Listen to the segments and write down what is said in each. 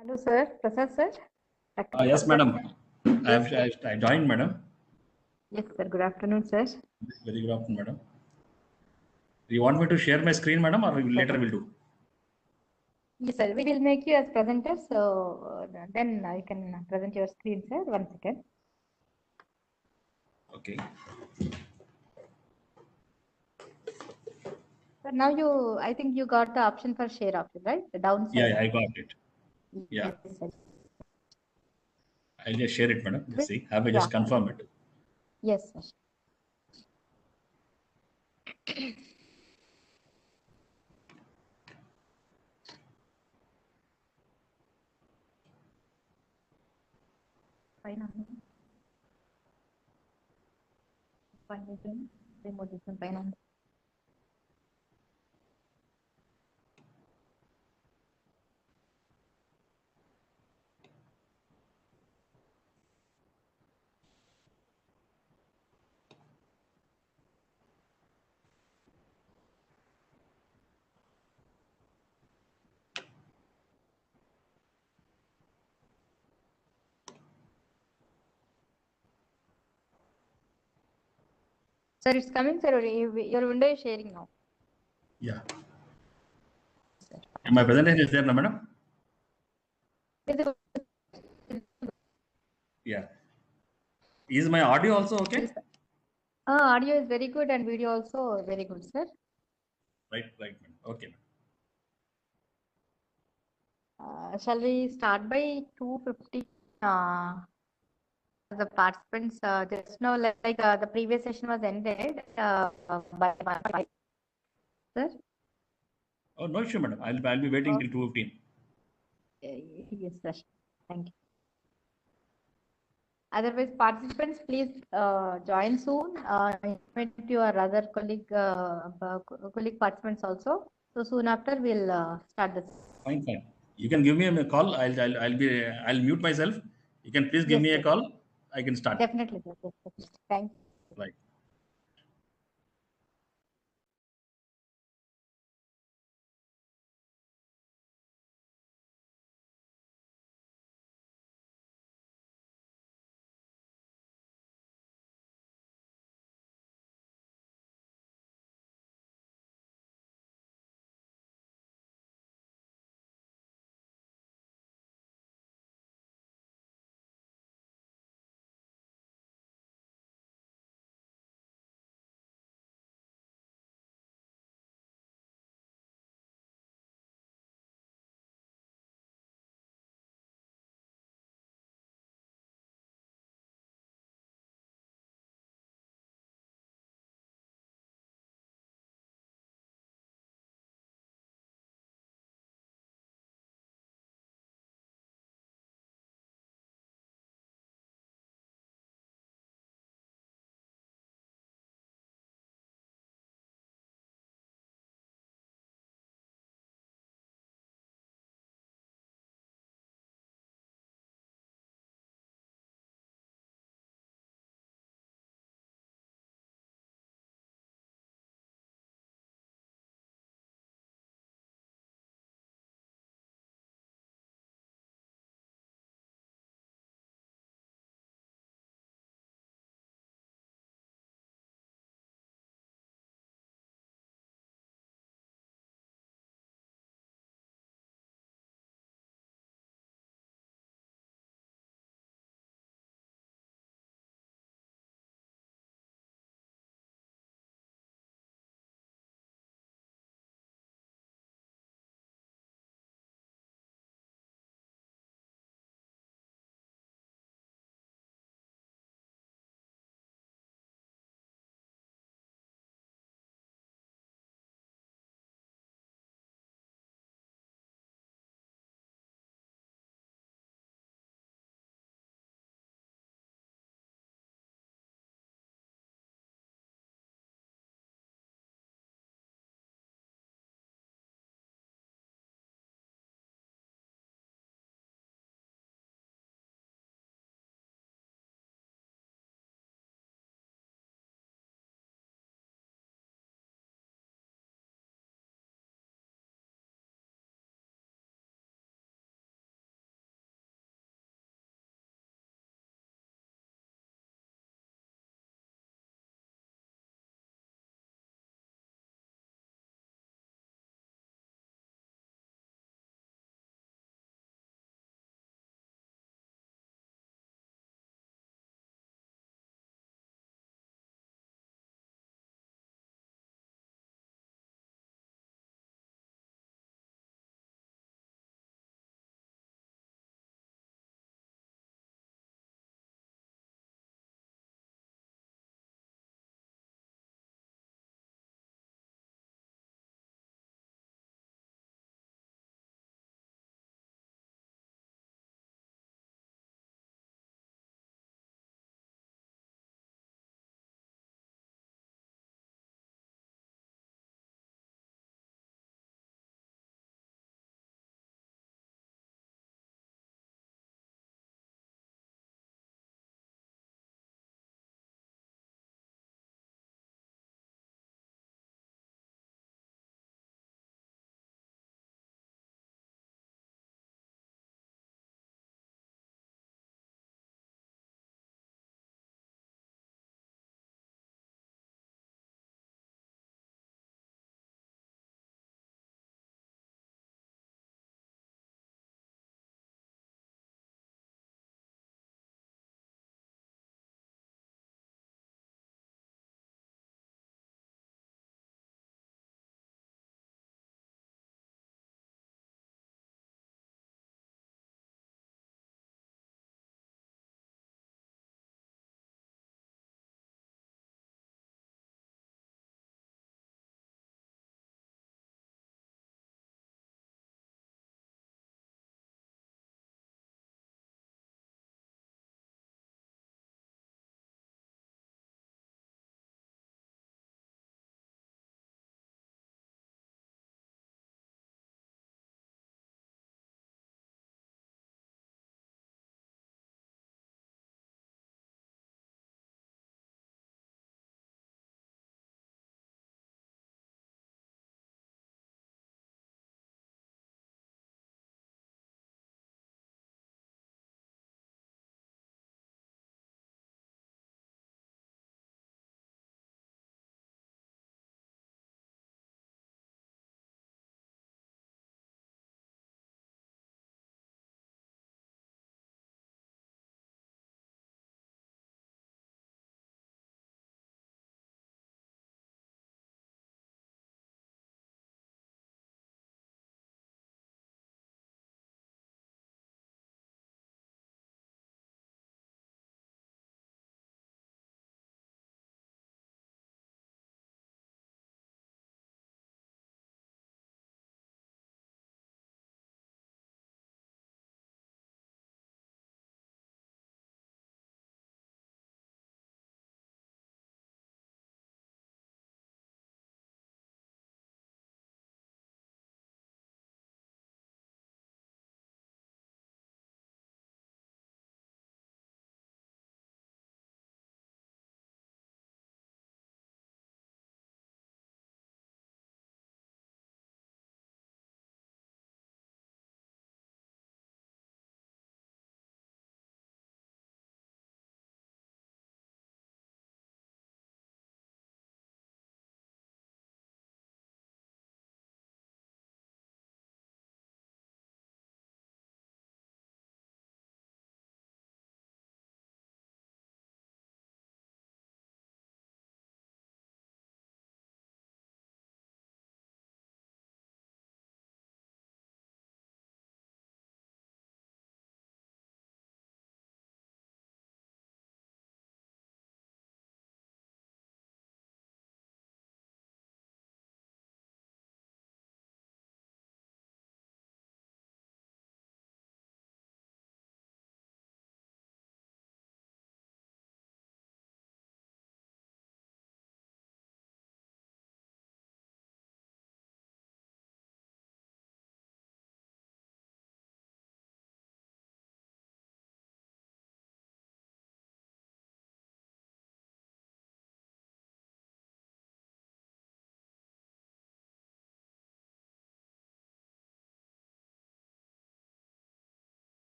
Hello, sir. Prasad, sir. Dr. Yes, Prasad. madam. Yes, sir. I joined, madam. Yes, sir. Good afternoon, sir. Very good afternoon, madam. Do you want me to share my screen, madam, or later we'll do? Yes, sir. We will make you as presenter. So then you can present your screen, sir. 1 second. Okay. Sir, now I think you got the option for share option, right? The downside. Yeah, I got it. Yeah. Yes, sir. I'll just share it, madam. Just see. Have I just Yeah. confirm it? Yes, sir. Fine. Fine. Remote is fine. Sir, it's coming, sir. Your window is sharing now. Yeah. My presentation is there, no, madam? Yeah. Is my audio also okay? Yes, audio is very good and video also very good, sir. Right, madam. Okay, madam. Shall we start by 2:50? The participants just now, the previous session was ended by sir. Oh, no issue, madam. I'll be waiting till 2:15. Yes, sir. Thank you. Otherwise, participants, please join soon. Invite your other colleague participants also. So soon after, we'll start this. Fine. You can give me a call. I'll mute myself. You can please give Yes, me a yes. call. I can start. Definitely, sir. Definitely. Thank you. Right.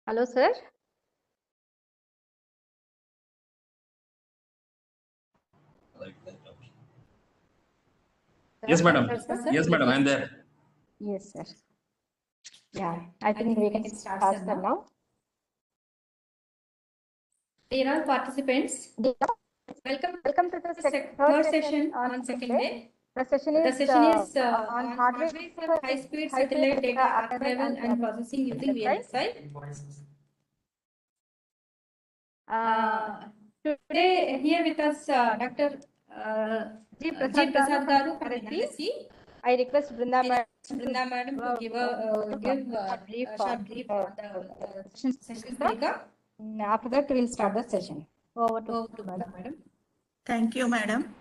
Hello, sir. Yes, madam. Sir? Yes, madam. I'm there. Yes, sir. Yeah, I think we can start, sir, now. Dear all participants, welcome to the third session on second day. The session is on hardware for high-speed satellite data archival and processing using VLSI. Today here with us Dr. G. G. Prasad Garu from Karati. NRSC. I request Brinda Madam to give a short brief on the session speaker. After that, we will start the session. Over to madam. Thank you, madam.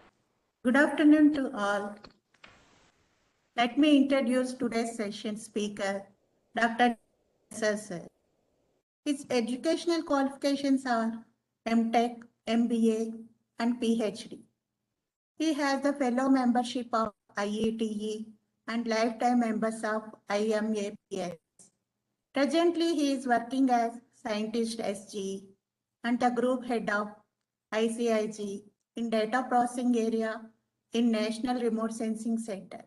Good afternoon to all. Let me introduce today's session speaker, Dr. Sir. His educational qualifications are MTech, MBA, and PhD. He has the fellow membership of IETE and lifetime members of IMAPS. Presently, he is working as scientist SG and the group head of ICIG in data processing area in National Remote Sensing Center.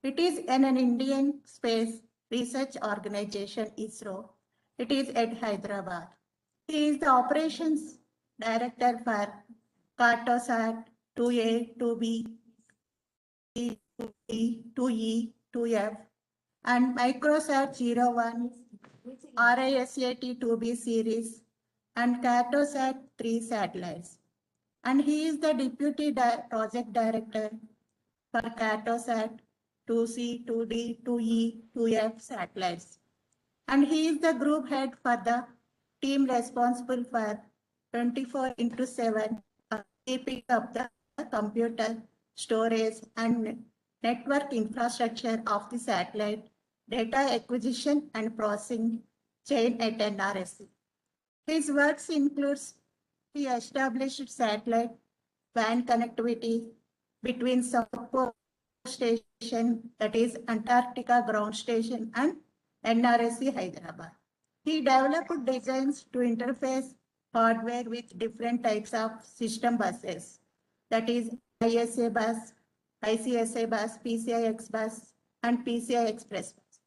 It is an Indian space research organization, ISRO. It is at Hyderabad. He is the operations director for Cartosat 2A, 2B, 2E, 2E, 2F, and Microsat 01, RISAT 2B series, and Cartosat 3 satellites. And he is the deputy project director for Cartosat 2C, 2D, 2E, 2F satellites. And he is the group head for the team responsible for 24/7 keeping up the computer storage and network infrastructure of the satellite data acquisition and processing chain at NRSC. His works includes he established satellite WAN connectivity between South Pole Station, that is Antarctica Ground Station, and NRSC Hyderabad. He developed designs to interface hardware with different types of system buses, that is ISA bus, ICSA bus, PCIX bus, and PCI Express bus.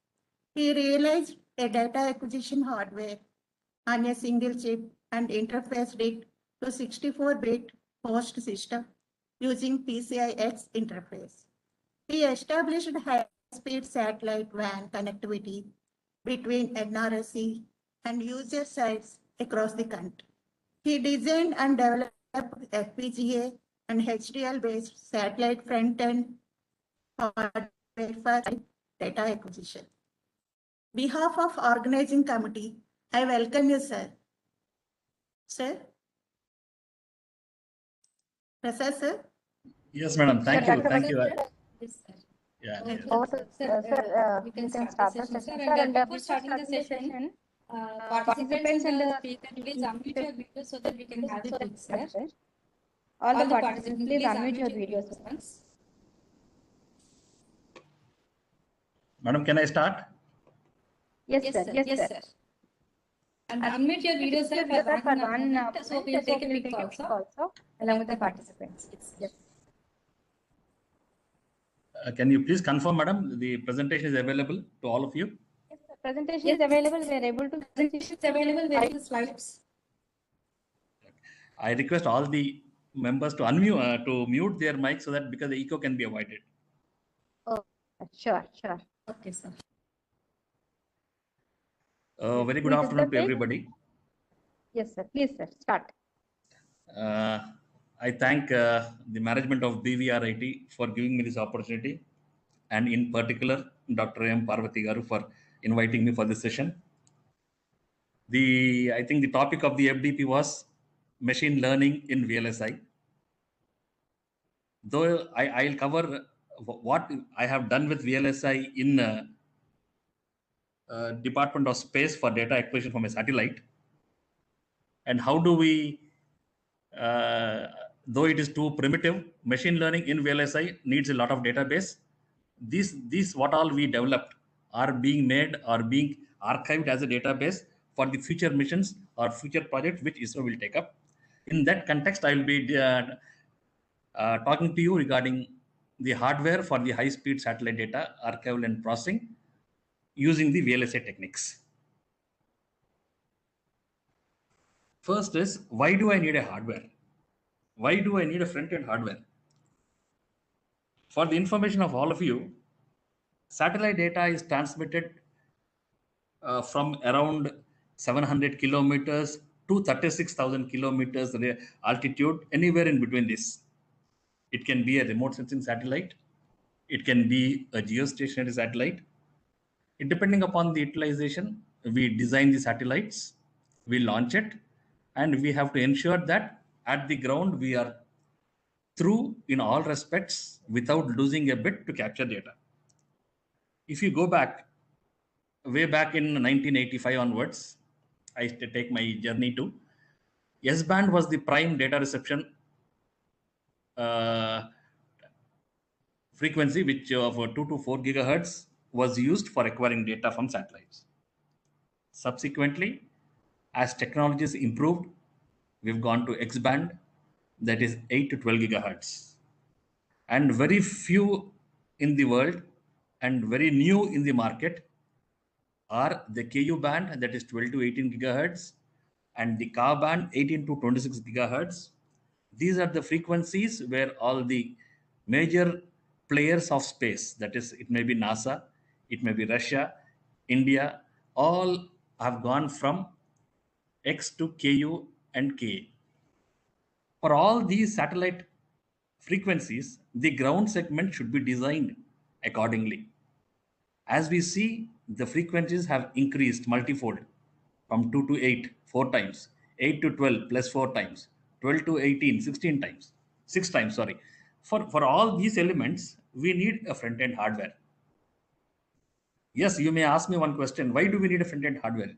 He realized a data acquisition hardware on a single chip and interfaced it to 64-bit host system using PCIX interface. He established high-speed satellite WAN connectivity between NRSC and user sites across the country. He designed and developed FPGA and HDL-based satellite front-end hardware for data acquisition. On behalf of organizing committee, I welcome you, sir. Sir? Prasad, sir? Yes, madam. Thank you. Thank you. Yes, sir. Yeah. Okay. Over to sir. We can can start the session, sir. And before starting the session, participants and the speaker, please unmute your video so that we can have it with, sir. All the participants, please unmute your videos once. Madam, can I start? Yes, sir. Yes, sir. And unmute your video, sir, for one minute, so we'll take a pic also, along with the participants. Yes. Can you please confirm, madam, the presentation is available to all of you? Yes, the presentation is available. We are able to. presentation is available. Where are the slides? I request all the members to unmute, to mute their mic so that because the echo can be avoided. Oh, sure. Okay, sir. Very good afternoon to everybody. Yes, sir. Please, sir, start. I thank the management of BVRIT for giving me this opportunity, and in particular, Dr. M. Parvati Garu for inviting me for this session. I think the topic of the FDP was machine learning in VLSI. Though I'll cover what I have done with VLSI in Department of Space for data acquisition from a satellite, and how do we, though it is too primitive, machine learning in VLSI needs a lot of database. These what all we developed are being made or being archived as a database for the future missions or future projects which ISRO will take up. In that context, I will be talking to you regarding the hardware for the high-speed satellite data archival and processing using the VLSI techniques. First is, why do I need a hardware? Why do I need a front-end hardware? For the information of all of you, satellite data is transmitted from around 700 kilometers to 36,000 kilometers altitude, anywhere in between this. It can be a remote sensing satellite. It can be a geostationary satellite. Depending upon the utilization, we design the satellites, we launch it, and we have to ensure that at the ground we are through in all respects without losing a bit to capture data. If you go back, way back in 1985 onwards, I take my journey to S-band was the prime data reception frequency, which of 2 to 4 gigahertz was used for acquiring data from satellites. Subsequently, as technologies improved, we've gone to X-band, that is 8 to 12 gigahertz. And very few in the world and very new in the market are the Ku band, that is 12 to 18 gigahertz, and the Ka band, 18 to 26 gigahertz. These are the frequencies where all the major players of space, that is, it may be NASA, it may be Russia, India, all have gone from X to Ku and Ka. For all these satellite frequencies, the ground segment should be designed accordingly. As we see, the frequencies have increased multifold from 2 to 8, 4 times, 8 to 12 plus 4 times, 12 to 18, 16 times, 6 times, sorry. For all these elements, we need a front-end hardware. Yes, you may ask me one question, why do we need a front-end hardware?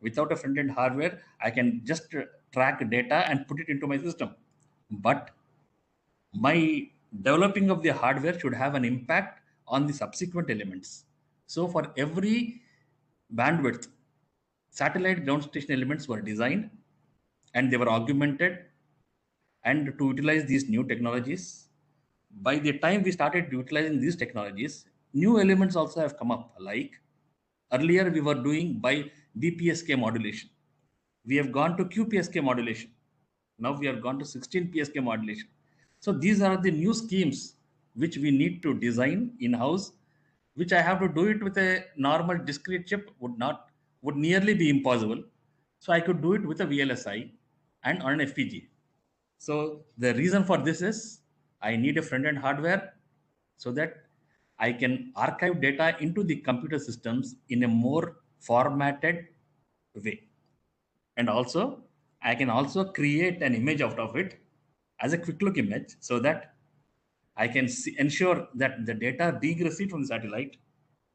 Without a front-end hardware, I can just track data and put it into my system. But my developing of the hardware should have an impact on the subsequent elements. So for every bandwidth, satellite ground station elements were designed and they were augmented and to utilize these new technologies. By the time we started utilizing these technologies, new elements also have come up. Like earlier we were doing by BPSK modulation. We have gone to QPSK modulation. Now we have gone to 16 PSK modulation. So these are the new schemes which we need to design in-house, which I have to do it with a normal discrete chip would nearly be impossible. So I could do it with a VLSI and on an FPGA. So the reason for this is I need a front-end hardware so that I can archive data into the computer systems in a more formatted way. And also, I can also create an image out of it as a quick look image so that I can ensure that the data being received from the satellite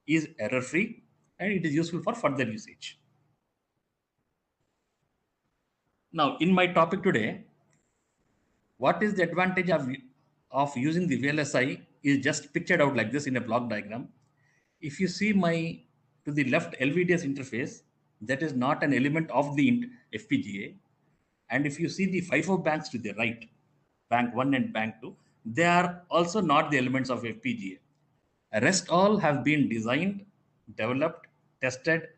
is error-free and it is useful for further usage. Now, in my topic today, what is the advantage of using the VLSI is just pictured out like this in a block diagram. If you see to the left LVDS interface, that is not an element of the FPGA. And if you see the FIFO banks to the right, bank 1 and bank 2, they are also not the elements of FPGA. Rest all have been designed, developed, tested,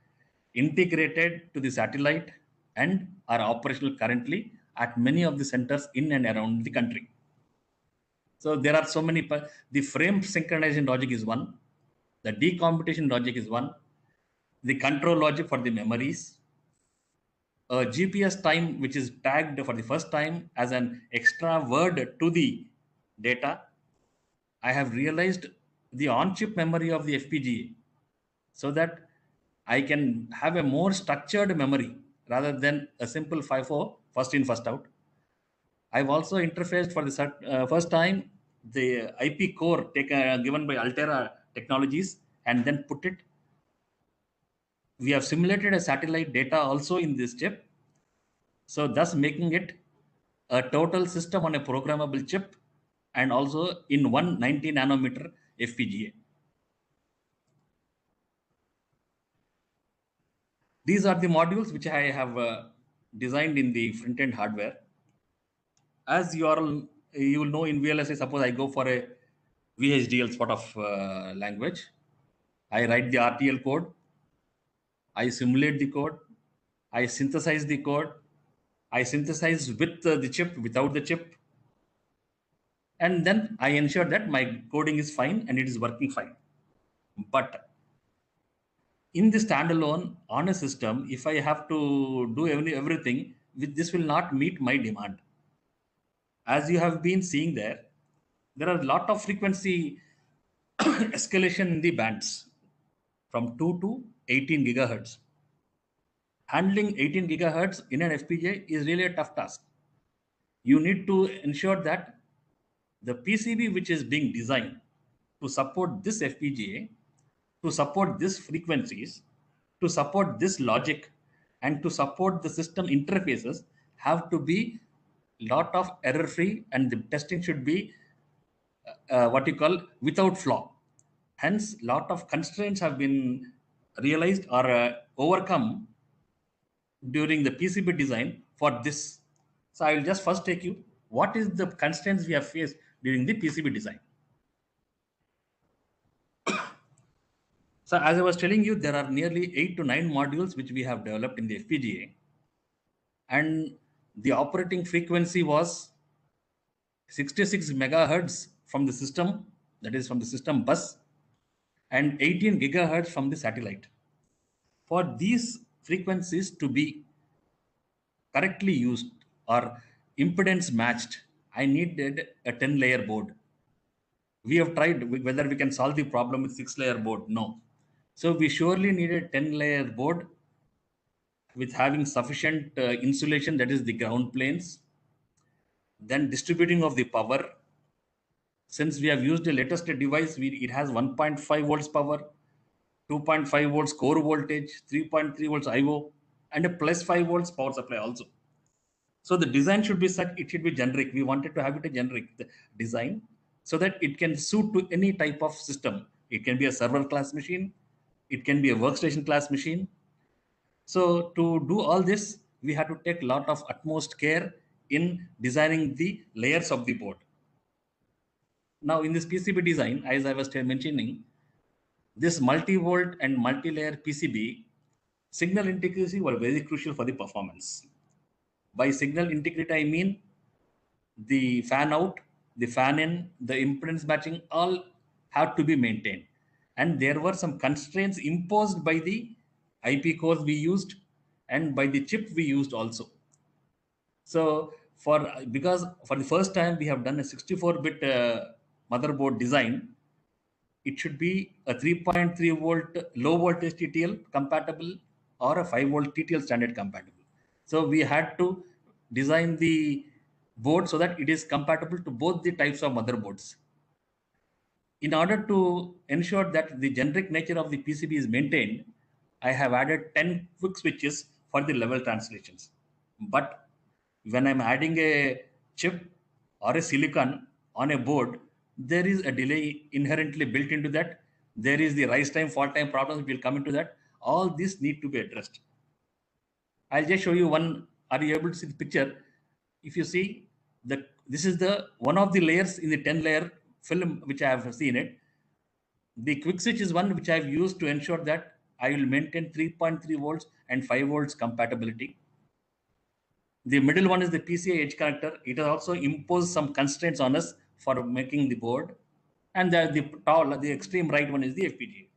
integrated to the satellite and are operational currently at many of the centers in and around the country. So there are so many, the frame synchronization logic is one, the decomputation logic is one, the control logic for the memories, a GPS time which is tagged for the first time as an extra word to the data. I have realized the on-chip memory of the FPGA so that I can have a more structured memory rather than a simple FIFO, first in, first out. I've also interfaced for the first time the IP core given by Altera Technologies and then put it. We have simulated a satellite data also in this chip. So thus making it a total system on a programmable chip and also in 190 nanometer FPGA. These are the modules which I have designed in the front-end hardware. As you will know in VLSI, suppose I go for a VHDL sort of language. I write the RTL code. I simulate the code. I synthesize the code. I synthesize with the chip, without the chip. And then I ensure that my coding is fine and it is working fine. But in the standalone on a system, if I have to do everything, this will not meet my demand. As you have been seeing there are a lot of frequency escalation in the bands from 2 to 18 gigahertz. Handling 18 gigahertz in an FPGA is really a tough task. You need to ensure that the PCB which is being designed to support this FPGA, to support these frequencies, to support this logic, and to support the system interfaces have to be lot of error free, and the testing should be what you call without flaw. Hence, lot of constraints have been realized or overcome during the PCB design for this. So I will just first take you what is the constraints we have faced during the PCB design. So as I was telling you, there are nearly 8 to 9 modules which we have developed in the FPGA, and the operating frequency was 66 megahertz from the system, that is from the system bus, and 18 gigahertz from the satellite. For these frequencies to be correctly used or impedance matched, I needed a 10-layer board. We have tried whether we can solve the problem with 6-layer board. No. So we surely needed a 10-layer board with having sufficient insulation, that is the ground planes, then distributing of the power. Since we have used the latest device, it has 1.5 volts power, 2.5 volts core voltage, 3.3 volts IO, and a plus 5 volts power supply also. So the design should be such, it should be generic. We wanted to have it a generic design so that it can suit to any type of system. It can be a server class machine. It can be a workstation class machine. So to do all this, we had to take a lot of utmost care in designing the layers of the board. Now in this PCB design, as I was mentioning, this multi-volt and multi-layer PCB signal integrity were very crucial for the performance. By signal integrity, I mean the fan out, the fan in, the impedance matching, all have to be maintained. And there were some constraints imposed by the IP cores we used and by the chip we used also. So because for the first time we have done a 64-bit motherboard design, it should be a 3.3 volt low voltage TTL compatible or a 5 volt TTL standard compatible. So we had to design the board so that it is compatible to both the types of motherboards. In order to ensure that the generic nature of the PCB is maintained, I have added 10 quick switches for the level translations. But when I'm adding a chip or a silicon on a board, there is a delay inherently built into that. There is the rise time, fall time problems will come into that. All these need to be addressed. I'll just show you one. Are you able to see the picture? If you see, this is the one of the layers in the 10-layer film which I have seen it. The quick switch is one which I've used to ensure that I will maintain 3.3 volts and 5 volts compatibility. The middle one is the PCI edge connector. It has also imposed some constraints on us for making the board. And the extreme right one is the FPGA.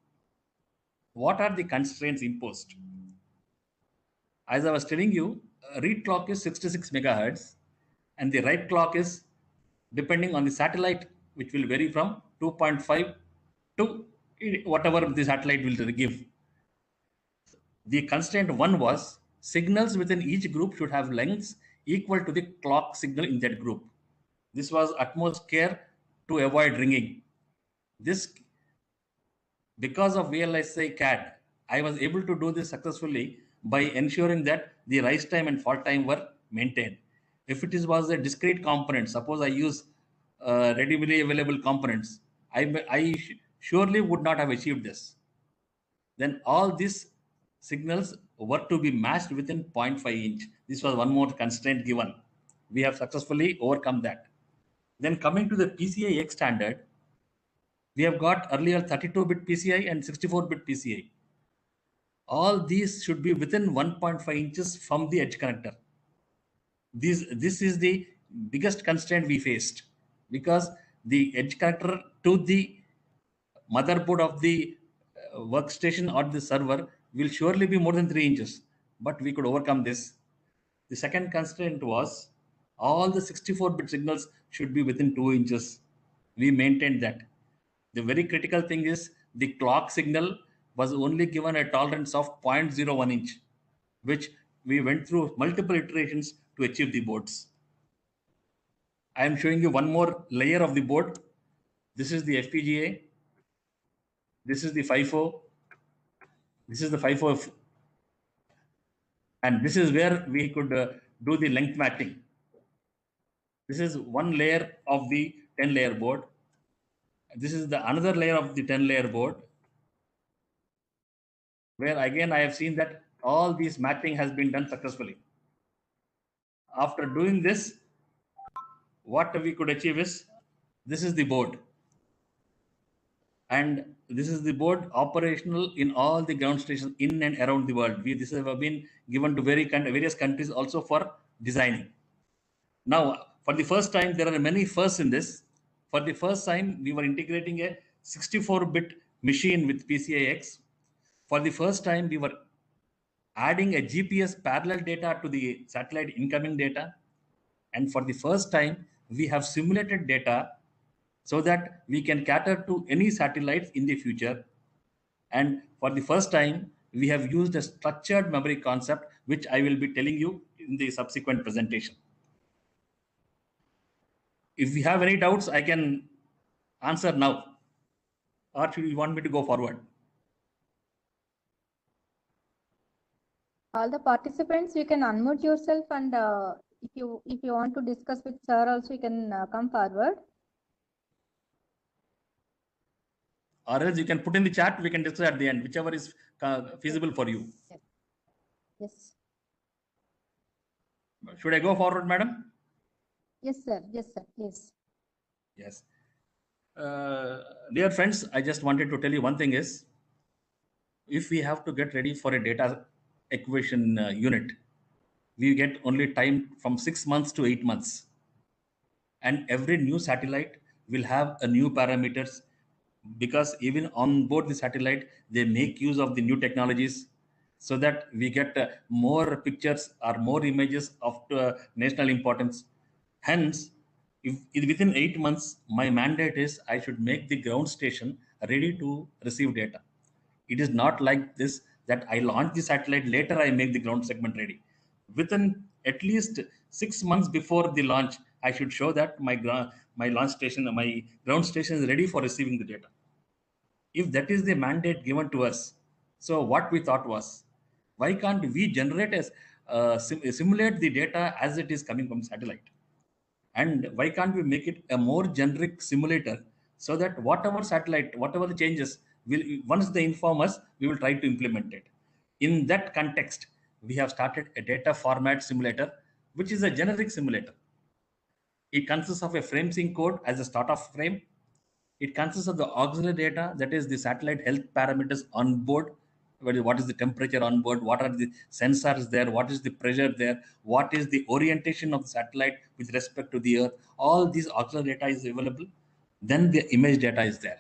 What are the constraints imposed? As I was telling you, read clock is 66 megahertz, and the write clock is depending on the satellite, which will vary from 2.5 to whatever the satellite will give. The constraint one was signals within each group should have lengths equal to the clock signal in that group. This was utmost care to avoid ringing. This, because of VLSI CAD, I was able to do this successfully by ensuring that the rise time and fall time were maintained. If it was a discrete component, suppose I use readily available components, I surely would not have achieved this. Then all these signals were to be matched within 0.5 inch. This was one more constraint given. We have successfully overcome that. Then coming to the PCI X standard, we have got earlier 32-bit PCI and 64-bit PCI. All these should be within 1.5 inches from the edge connector. This is the biggest constraint we faced, because the edge connector to the motherboard of the workstation or the server will surely be more than 3 inches, but we could overcome this. The second constraint was all the 64-bit signals should be within 2 inches. We maintained that. The very critical thing is the clock signal was only given a tolerance of 0.01 inch, which we went through multiple iterations to achieve the boards. I am showing you one more layer of the board. This is the FPGA. This is the FIFO. This is the FIFO. And this is where we could do the length matching. This is one layer of the 10-layer board. This is the another layer of the 10-layer board, where again I have seen that all these matching has been done successfully. After doing this, what we could achieve is, this is the board. And this is the board operational in all the ground stations in and around the world. This has been given to various countries also for designing. Now, for the first time, there are many firsts in this. For the first time, we were integrating a 64-bit machine with PCI X. For the first time, we were adding a GPS parallel data to the satellite incoming data. And for the first time, we have simulated data so that we can cater to any satellites in the future. And for the first time, we have used a structured memory concept, which I will be telling you in the subsequent presentation. If you have any doubts, I can answer now. Or should you want me to go forward? All the participants, you can unmute yourself, and if you want to discuss with sir also, you can come forward. Or else you can put in the chat, we can discuss at the end, whichever is feasible for you. Yes. Should I go forward, madam? Yes, sir. Yes, sir. Please. Yes. Dear friends, I just wanted to tell you one thing is, if we have to get ready for a data acquisition unit, we get only time from 6 months to 8 months. And every new satellite will have a new parameters, because even on board the satellite, they make use of the new technologies so that we get more pictures or more images of national importance. Hence, if within 8 months, my mandate is I should make the ground station ready to receive data. It is not like this that I launch the satellite, later I make the ground segment ready. Within at least 6 months before the launch, I should show that my launch station, my ground station is ready for receiving the data. If that is the mandate given to us, so what we thought was, why can't we generate simulate the data as it is coming from satellite? And why can't we make it a more generic simulator, so that whatever satellite, whatever the changes, once they inform us, we will try to implement it. In that context, we have started a data format simulator, which is a generic simulator. It consists of a frame sync code as a start of frame. It consists of the auxiliary data, that is the satellite health parameters on board. What is the temperature on board? What are the sensors there? What is the pressure there? What is the orientation of the satellite with respect to the Earth? All these auxiliary data is available. Then the image data is there.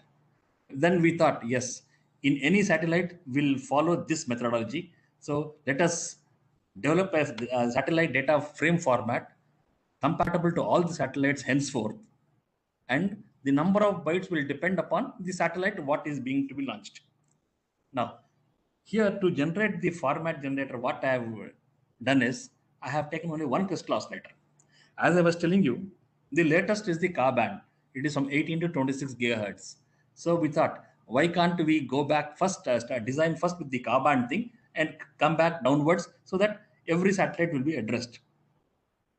Then we thought, yes, in any satellite, we'll follow this methodology. So let us develop a satellite data frame format compatible to all the satellites henceforth. And the number of bytes will depend upon the satellite, what is being to be launched. Now, here to generate the format generator, what I have done is, I have taken only one crystal oscillator. As I was telling you, the latest is the Ka-band. It is from 18 to 26 gigahertz. So we thought, why can't we go back first, design first with the Ka-band thing and come back downwards, so that every satellite will be addressed.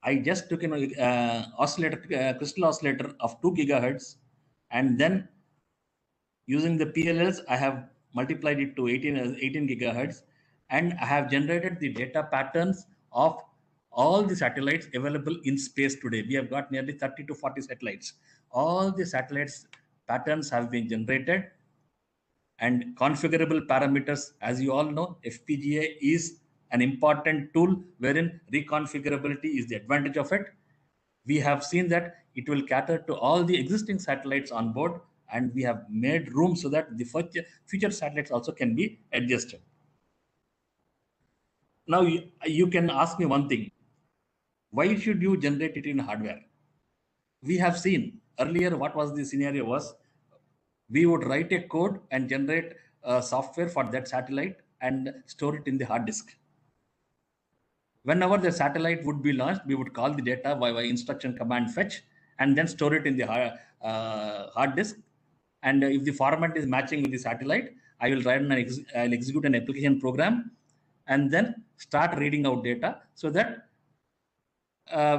I just took an crystal oscillator of 2 gigahertz, and then using the PLLs, I have multiplied it to 18 gigahertz. and I have generated the data patterns of all the satellites available in space today. We have got nearly 30 to 40 satellites. All the satellites patterns have been generated, and configurable parameters, as you all know, FPGA is an important tool wherein reconfigurability is the advantage of it. We have seen that it will cater to all the existing satellites on board, and we have made room so that the future satellites also can be adjusted. Now, you can ask me one thing. Why should you generate it in hardware? We have seen earlier what was the scenario was, we would write a code and generate software for that satellite and store it in the hard disk. Whenever the satellite would be launched, we would call the data by instruction command fetch and then store it in the hard disk. And if the format is matching with the satellite, I will write I'll execute an application program and then start reading out data so that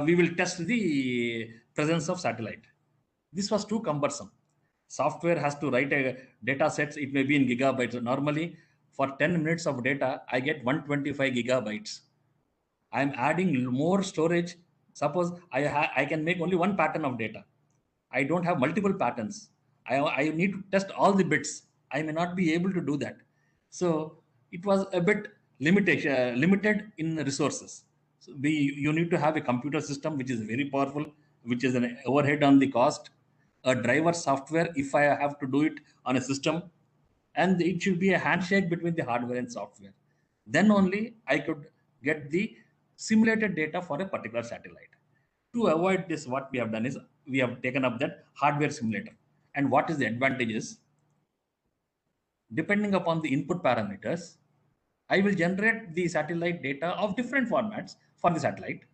we will test the presence of satellite. This was too cumbersome. Software has to write a data sets. It may be in gigabytes. Normally, for 10 minutes of data, I get 125 gigabytes. I'm adding more storage. Suppose I can make only one pattern of data. I don't have multiple patterns. I need to test all the bits. I may not be able to do that. So it was a bit limited in resources. So you need to have a computer system which is very powerful, which is an overhead on the cost. A driver software, if I have to do it on a system, and it should be a handshake between the hardware and software. Then only I could get the simulated data for a particular satellite. To avoid this, what we have done is we have taken up that hardware simulator. And what is the advantages? Depending upon the input parameters, I will generate the satellite data of different formats for the satellite.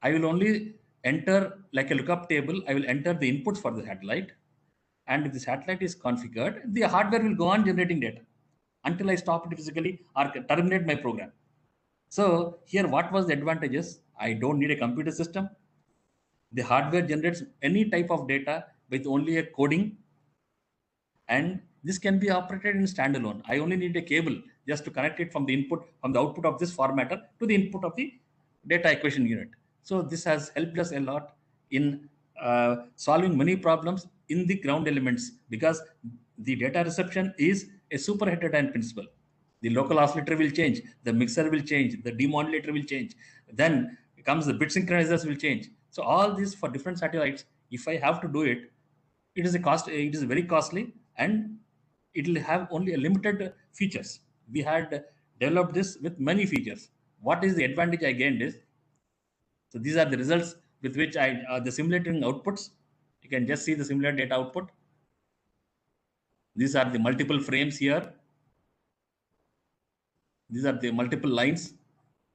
I will only enter like a lookup table. I will enter the inputs for the satellite. And if the satellite is configured, the hardware will go on generating data until I stop it physically or terminate my program. So here, what was the advantages? I don't need a computer system. The hardware generates any type of data with only a coding, and this can be operated in standalone. I only need a cable just to connect it from the output of this formatter to the input of the data acquisition unit. So this has helped us a lot in solving many problems in the ground elements, because the data reception is a super heterodyne principle. The local oscillator will change, the mixer will change, the demodulator will change, then comes the bit synchronizers will change. So all these for different satellites, if I have to do it, it is very costly, and it will have only a limited features. We had developed this with many features. What is the advantage I gained is, so these are the results with which the simulating outputs. You can just see the simulated data output. These are the multiple frames here. These are the multiple lines.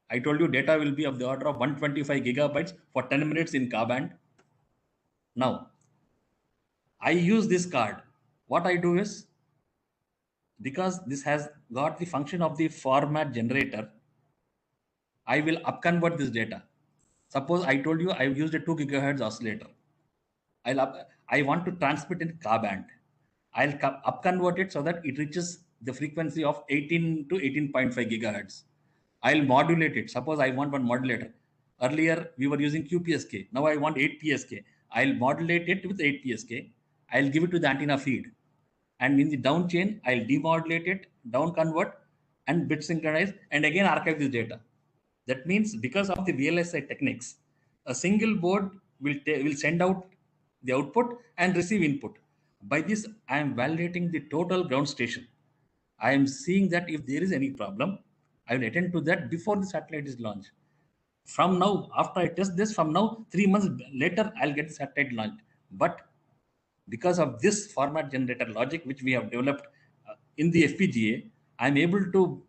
I told you data will be of the order of 125 gigabytes for 10 minutes in Ka-band. Now, I use this card. What I do is, because this has got the function of the format generator, I will upconvert this data. Suppose I told you I used a 2 gigahertz oscillator. I want to transmit in Ka-band. I'll upconvert it so that it reaches the frequency of 18 to 18.5 gigahertz. I'll modulate it. Suppose I want one modulator. Earlier, we were using QPSK. Now I want 8 PSK. I'll modulate it with 8 PSK. I'll give it to the antenna feed. And in the down chain, I'll demodulate it, down convert, and bit synchronize, and again archive this data. That means because of the VLSI techniques, a single board will send out the output and receive input. By this, I am validating the total ground station. I am seeing that if there is any problem, I will attend to that before the satellite is launched. From now, after I test this, from now, 3 months later, I'll get the satellite launched. But because of this format generator logic, which we have developed in the FPGA, I'm able to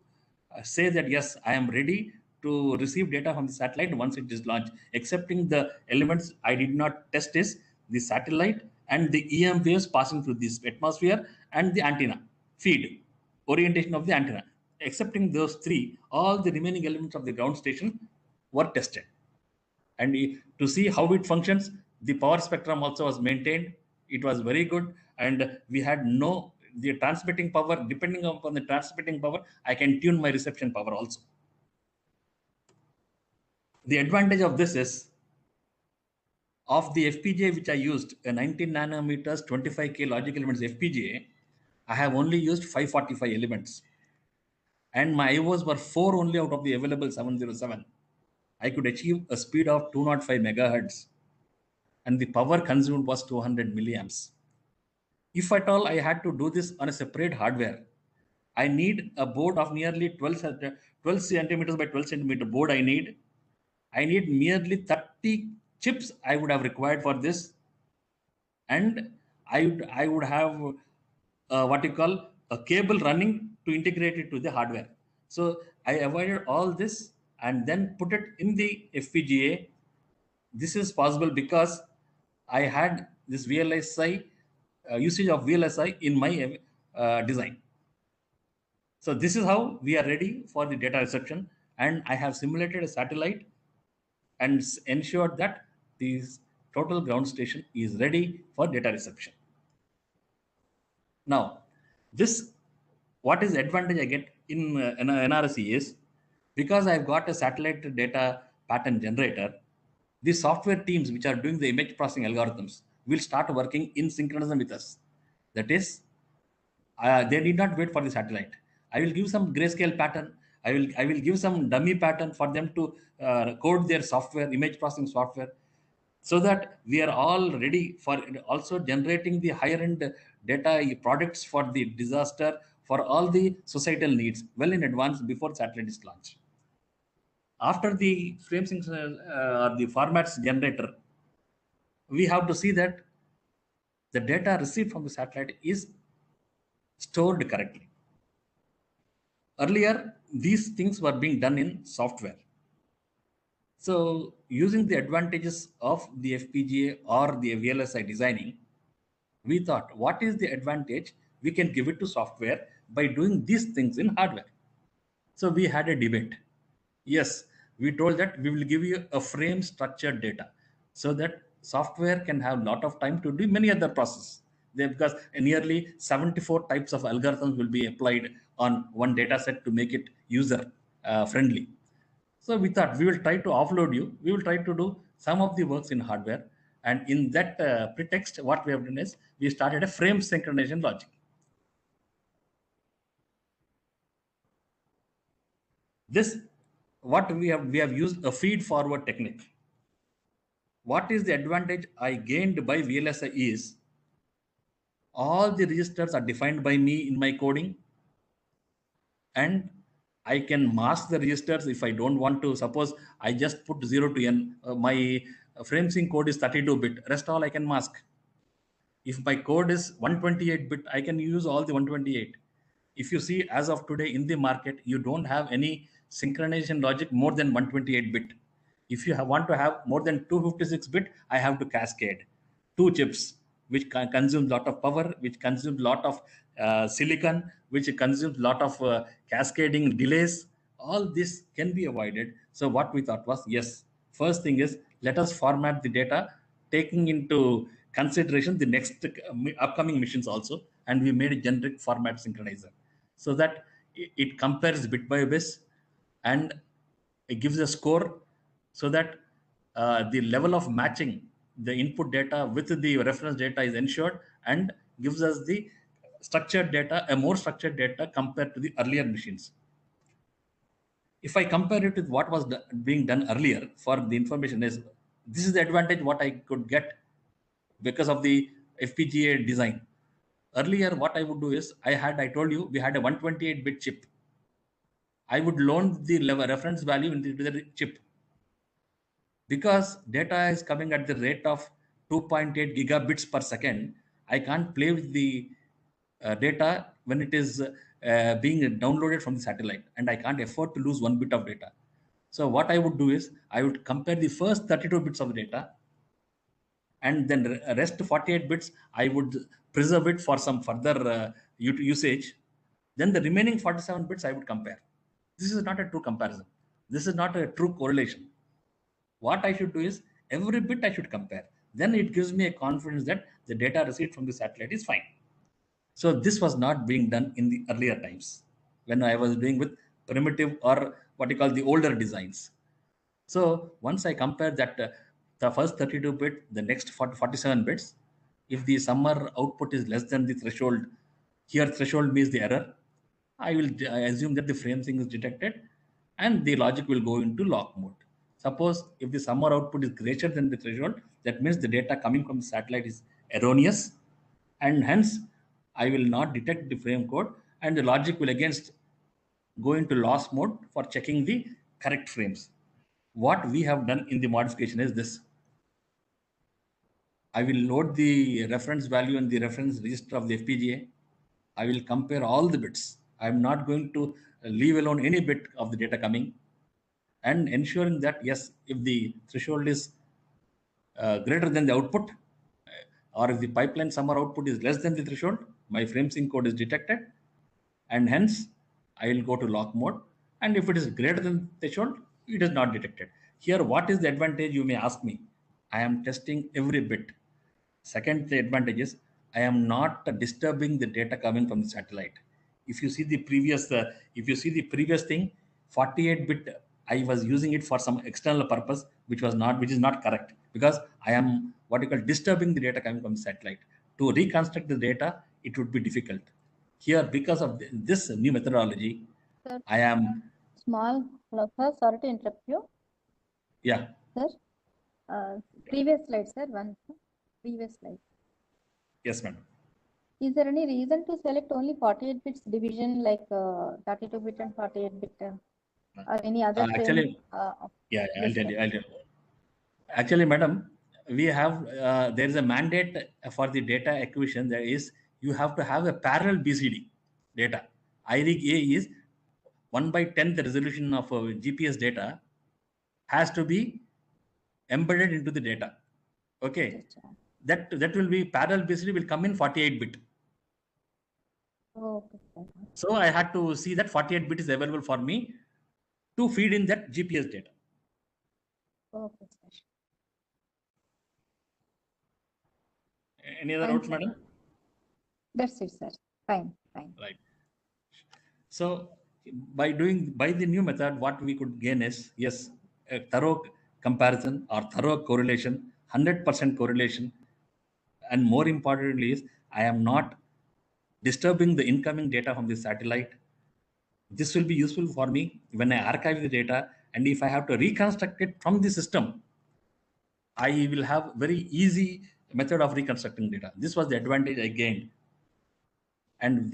say that, yes, I am ready to receive data from the satellite once it is launched, excepting the elements I did not test is the satellite and the EM waves passing through this atmosphere and the antenna feed, orientation of the antenna. Excepting those three, all the remaining elements of the ground station were tested. And to see how it functions, the power spectrum also was maintained. It was very good, and we had no the transmitting power, depending upon the transmitting power, I can tune my reception power also. The advantage of this is, of the FPGA which I used, a 19 nanometers, 25K logic elements FPGA, I have only used 545 elements. And my IOs were 4 only out of the available 707. I could achieve a speed of 205 megahertz. And the power consumed was 200 milliamps. If at all I had to do this on a separate hardware, I need a board of nearly 12 centimeters by 12 centimeter board. I need nearly 30 chips I would have required for this. And I would have what you call a cable running to integrate it to the hardware. So I avoided all this and then put it in the FPGA. This is possible because I had this VLSI usage of VLSI in my design. So this is how we are ready for the data reception, and I have simulated a satellite and ensured that the total ground station is ready for data reception. Now, what is the advantage I get in NRSE is, because I've got a satellite data pattern generator, the software teams which are doing the image processing algorithms will start working in synchronism with us. That is, they need not wait for the satellite. I will give some grayscale pattern. I will give some dummy pattern for them to code their software, image processing software, so that we are all ready for also generating the higher end data products for the disaster, for all the societal needs well in advance before satellite is launched. After the frame or the formats generator, we have to see that the data received from the satellite is stored correctly. Earlier, these things were being done in software. So using the advantages of the FPGA or the VLSI designing, we thought, what is the advantage we can give it to software by doing these things in hardware? So we had a debate. Yes, we told that we will give you a frame structured data so that software can have a lot of time to do many other processes. Because nearly 74 types of algorithms will be applied on one data set to make it user friendly. So we thought we will try to offload you. We will try to do some of the works in hardware. And in that pretext, what we have done is we started a frame synchronization logic. This, what we have used a feed forward technique. What is the advantage I gained by VLSI is, all the registers are defined by me in my coding, and I can mask the registers if I don't want to. Suppose I just put 0 to n, my frame sync code is 32-bit, rest all I can mask. If my code is 128-bit, I can use all the 128. If you see, as of today in the market, you don't have any synchronization logic more than 128-bit. If you want to have more than 256-bit, I have to cascade 2 chips, which consumes a lot of power, which consumes a lot of silicon, which consumes a lot of cascading delays. All this can be avoided. So what we thought was, yes, first thing is, let us format the data, taking into consideration the next upcoming missions also. And we made a generic format synchronizer so that it compares bit by bit and it gives a score, so that the level of matching the input data with the reference data is ensured and gives us the structured data, a more structured data compared to the earlier machines. If I compare it with what was being done earlier, for the information is, this is the advantage what I could get because of the FPGA design. Earlier, what I would do is, I told you, we had a 128-bit chip. I would load the reference value into the chip. Because data is coming at the rate of 2.8 gigabits per second, I can't play with the data when it is being downloaded from the satellite, and I can't afford to lose 1 bit of data. So what I would do is, I would compare the first 32 bits of data, and then rest 48 bits, I would preserve it for some further usage. Then the remaining 47 bits I would compare. This is not a true comparison. This is not a true correlation. What I should do is, every bit I should compare. Then it gives me a confidence that the data received from the satellite is fine. So this was not being done in the earlier times when I was doing with primitive or what you call the older designs. So once I compare that the first 32 bit, the next 47 bits, if the summer output is less than the threshold, here threshold means the error, I assume that the frame sync is detected and the logic will go into lock mode. Suppose if the summer output is greater than the threshold, that means the data coming from the satellite is erroneous, and hence I will not detect the frame code, and the logic will again go into loss mode for checking the correct frames. What we have done in the modification is this. I will load the reference value in the reference register of the FPGA. I will compare all the bits. I'm not going to leave alone any bit of the data coming, and ensuring that yes, if the threshold is greater than the output, or if the pipeline summer output is less than the threshold, my frame sync code is detected, and hence I will go to lock mode. And if it is greater than threshold, it is not detected. Here, what is the advantage, you may ask me? I am testing every bit. Second, the advantage is I am not disturbing the data coming from the satellite. If you see the previous thing, 48-bit, I was using it for some external purpose, which is not correct, because I am what you call disturbing the data coming from the satellite. To reconstruct the data, it would be difficult. Here, because of this new methodology, Sir, I am small, hello, sir, sorry to interrupt you. yeah. Sir, previous slide, sir, previous slide. Yes, madam. Is there any reason to select only 48 bits division like 32 bit and 48 bit or any other Actually, frame? yeah, I'll Yes, tell sir. you. Actually, madam, we have there is a mandate for the data acquisition. There is you have to have a parallel BCD data. IRIG A is 1/10 the resolution of GPS data has to be embedded into the data. Okay, that will be parallel BCD will come in 48 bit. Okay, sir. So I had to see that 48 bit is available for me to feed in that GPS data. Okay, sir. Any other doubts, madam? That's it, sir. Fine. Right. So by the new method, what we could gain is, yes, a thorough comparison or thorough correlation, 100% correlation. And more importantly is I am not disturbing the incoming data from the satellite. This will be useful for me when I archive the data, and if I have to reconstruct it from the system, I will have very easy method of reconstructing data. This was the advantage I gained. And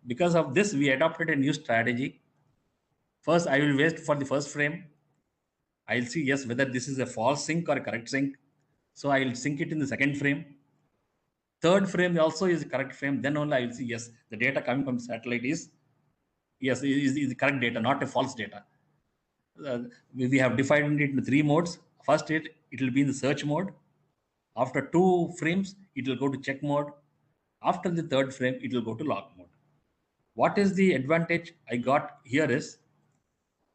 because of this, we adopted a new strategy. First, I will wait for the first frame. I'll see, yes, whether this is a false sync or a correct sync. So I'll sync it in the second frame. Third frame also is a correct frame. Then only I will see, yes, the data coming from satellite is the correct data, not a false data. We have divided it into 3 modes. First, it will be in the search mode. After 2 frames, it will go to check mode. After the third frame, it will go to log mode. What is the advantage I got here is,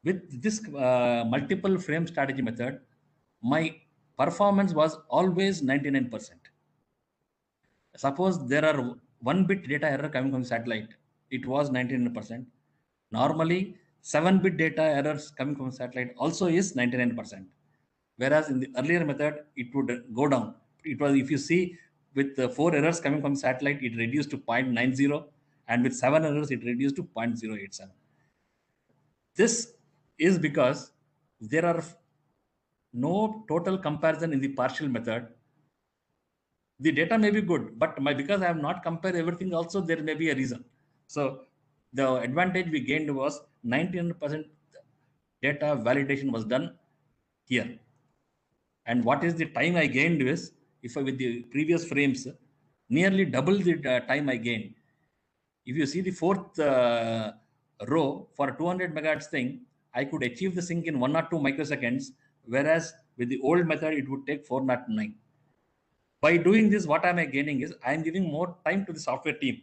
with this multiple frame strategy method, my performance was always 99%. Suppose there are 1 bit data error coming from satellite, it was 99%. Normally, 7 bit data errors coming from satellite also is 99%. Whereas in the earlier method, it would go down. It was, if you see, with 4 errors coming from satellite, it reduced to 0.90, and with 7 errors, it reduced to 0.087. This is because there are no total comparison in the partial method. The data may be good, but because I have not compared everything, also there may be a reason. So the advantage we gained was 99% data validation was done here. And what is the time I gained is, if I, with the previous frames, nearly double the time I gained. If you see the fourth row for a 200 megahertz thing, I could achieve the sync in 1 or 2 microseconds, whereas with the old method, it would take 409. By doing this, what am I gaining is I am giving more time to the software team.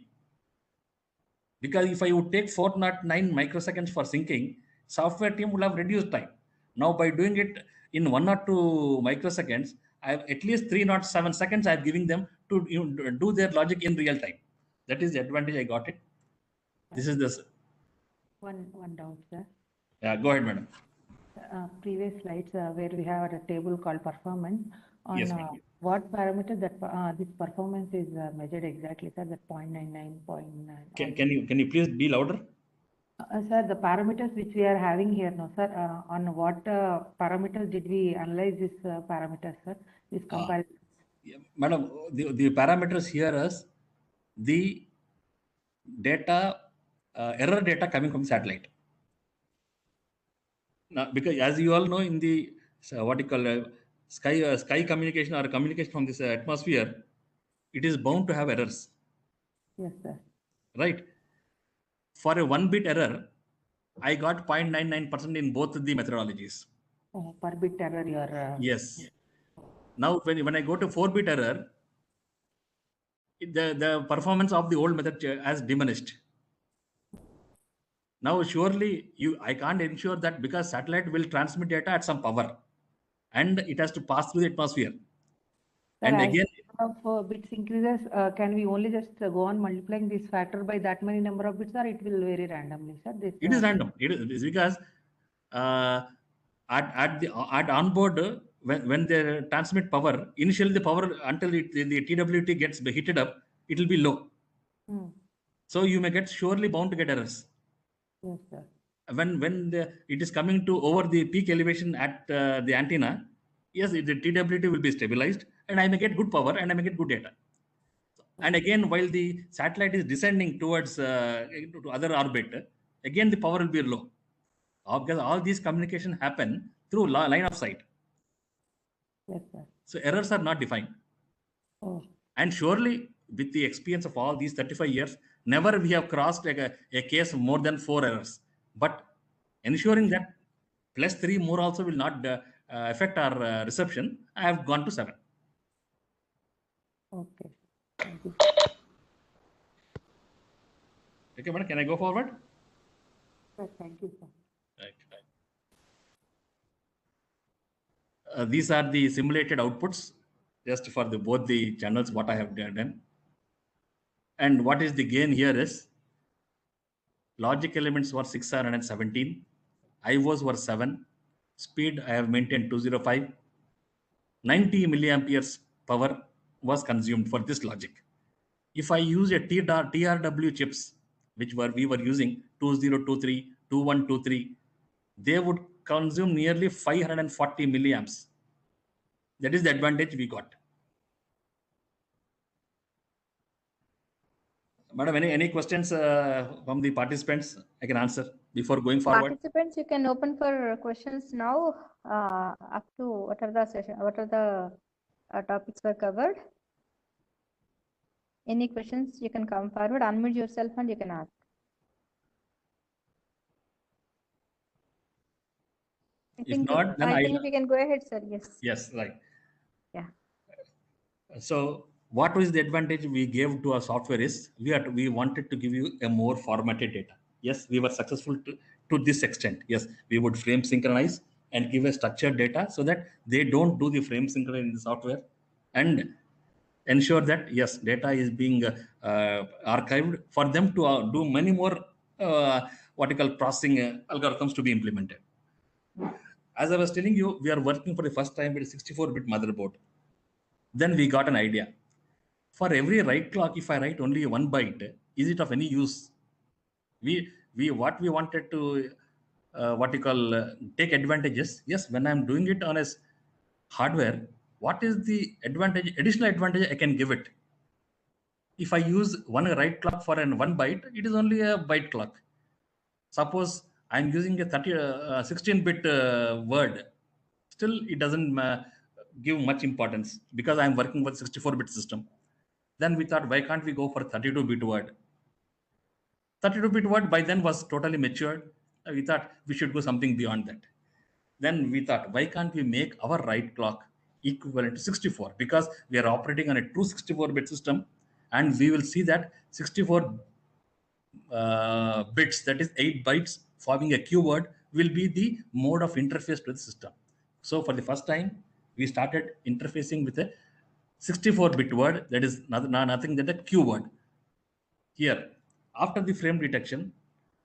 Because if I would take 409 microseconds for syncing, software team would have reduced time. Now, by doing it in 1 or 2 microseconds, I have at least 307 seconds I am giving them to do their logic in real time. That is the advantage I got it. This is this. One doubt, sir. Yeah, go ahead, madam. Previous slides where we have a table called performance on Yes, ma'am. what parameter that this performance is measured exactly, sir, that 0.99, 0.9. Can you please be louder? Sir, the parameters which we are having here now, sir, on what parameters did we analyze this parameter, sir, this comparison? Yeah, madam, the parameters here is the data, error data coming from satellite. Now, because as you all know, in the what you call sky communication or communication from this atmosphere, it is bound to have errors. Yes, sir. Right. For a 1-bit error, I got 0.99% in both the methodologies. Per bit error, your Yes. Now, when I go to 4-bit error, the performance of the old method has diminished. Now, surely I can't ensure that because satellite will transmit data at some power, and it has to pass through the atmosphere. Sir, And again, of bits increases, can we only just go on multiplying this factor by that many number of bits, or it will vary randomly, sir? This, it is random. It is because at onboard when they transmit power, initially the power until the TWT gets heated up, it will be low. So you may get surely bound to get errors. Yes, sir. When it is coming to over the peak elevation at the antenna, yes, the TWT will be stabilized, and I may get good power and I may get good data. And again, while the satellite is descending towards to other orbit, again the power will be low. Because all these communication happen through line of sight. Yes, sir. So errors are not defined. Oh. And surely, with the experience of all these 35 years, never we have crossed like a case of more than 4 errors. But ensuring that +3 more also will not affect our reception, I have gone to 7. Okay. Thank you. Okay, madam, can I go forward? Sir, thank you, sir. Right. These are the simulated outputs just for both the channels what I have done. And what is the gain here is logic elements were 617, IOs were 7, speed I have maintained 205, 90 milliamperes power was consumed for this logic. If I use a TRW chips, which we were using 2023, 2123, they would consume nearly 540 milliamps. That is the advantage we got. Madam, any questions from the participants I can answer before going forward? Participants, you can open for questions now up to what are the topics were covered. Any questions, you can come forward, unmute yourself and you can ask. I think we can go ahead, sir. Yes. Yes, right. Yeah. So what was the advantage we gave to our software is we wanted to give you a more formatted data. Yes, we were successful to this extent. Yes, we would frame synchronize and give a structured data so that they don't do the frame synchronize in the software, and ensure that yes, data is being archived for them to do many more what you call processing algorithms to be implemented. As I was telling you, we are working for the first time with a 64-bit motherboard. Then we got an idea. For every write clock, if I write only 1 byte, is it of any use? What we wanted to take advantages. Yes, when I'm doing it on a hardware, what is the additional advantage I can give it? If I use one write clock for an 1 byte, it is only a byte clock. Suppose I'm using a 16-bit word, still it doesn't give much importance because I'm working with 64-bit system. Then we thought, why can't we go for 32-bit word? 32-bit word by then was totally matured. We thought we should go something beyond that. Then we thought, why can't we make our write clock equivalent to 64? Because we are operating on a true 64-bit system, and we will see that 64 bits, that is 8 bytes forming a Q word, will be the mode of interface to the system. So for the first time, we started interfacing with a 64-bit word, that is nothing than a Q word. Here, after the frame detection,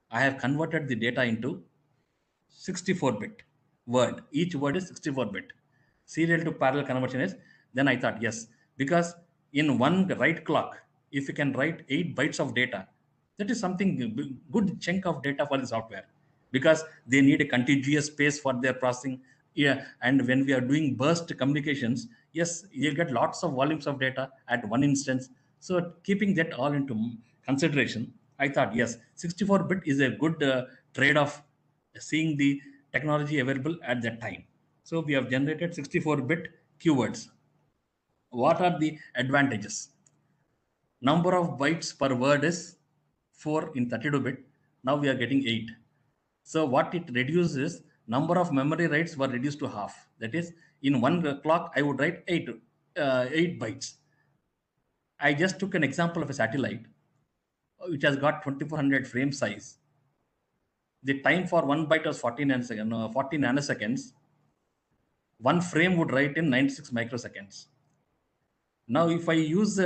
I have converted the data into 64-bit word. Each word is 64-bit. Serial to parallel conversion is, then I thought, yes, because in one write clock, if you can write 8 bytes of data, that is something good chunk of data for the software, because they need a contiguous space for their processing. Yeah, and when we are doing burst communications, yes, you get lots of volumes of data at one instance. So keeping that all into consideration, I thought, yes, 64-bit is a good trade-off, seeing the technology available at that time. So we have generated 64-bit keywords. What are the advantages? Number of bytes per word is 4 in 32-bit. Now we are getting 8. So what it reduces, number of memory writes were reduced to half. That is, in one clock, I would write 8 bytes. I just took an example of a satellite which has got 2400 frame size. The time for 1 byte was 40 nanoseconds. One frame would write in 96 microseconds. Now, if I use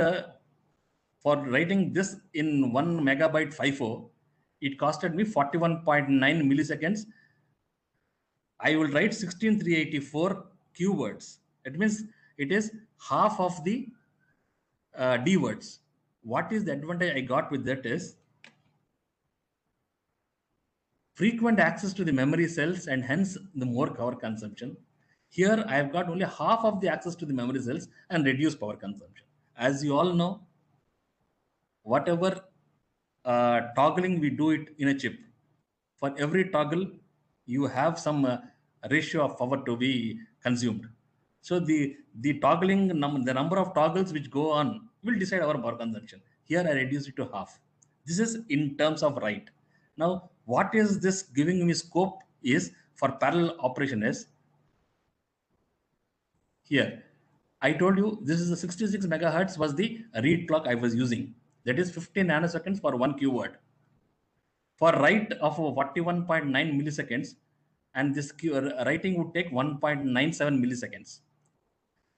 for writing this in 1 megabyte FIFO, it costed me 41.9 milliseconds. I will write 16384 keywords. It means it is half of the D words. What is the advantage I got with that is frequent access to the memory cells and hence the more power consumption. Here I have got only half of the access to the memory cells and reduced power consumption. As you all know, whatever toggling we do it in a chip, for every toggle you have some ratio of power to be consumed. So the toggling the number of toggles which go on will decide our power consumption. Here I reduce it to half. This is in terms of write. Now what is this giving me scope is for parallel operation is here. I told you this is the 66 megahertz was the read clock I was using. That is 15 nanoseconds for one keyword. For write of 41.9 milliseconds, and this writing would take 1.97 milliseconds.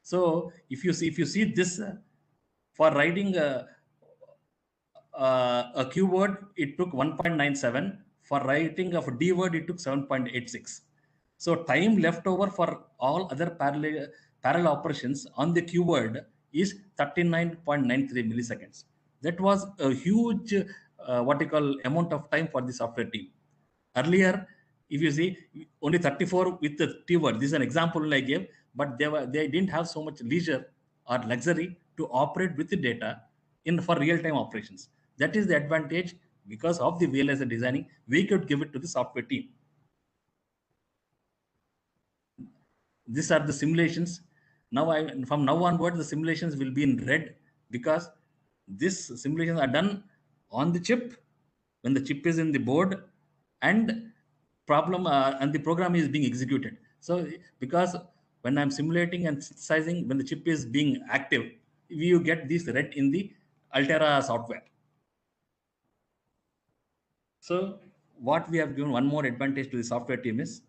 So if you see this for writing a keyword, it took 1.97. For writing of a D word, it took 7.86. So time left over for all other parallel operations on the keyword is 39.93 milliseconds. That was a huge what you call amount of time for the software team. Earlier, if you see, only 34 with the keyword. This is an example I gave, but they didn't have so much leisure or luxury to operate with the data for real-time operations. That is the advantage. Because of the VLSI designing, we could give it to the software team. These are the simulations. Now from now onward, the simulations will be in red because these simulations are done on the chip when the chip is in the board and the program is being executed. So because when I'm simulating and synthesizing, when the chip is being active, you get this red in the Altera software. So what we have given one more advantage to the software team is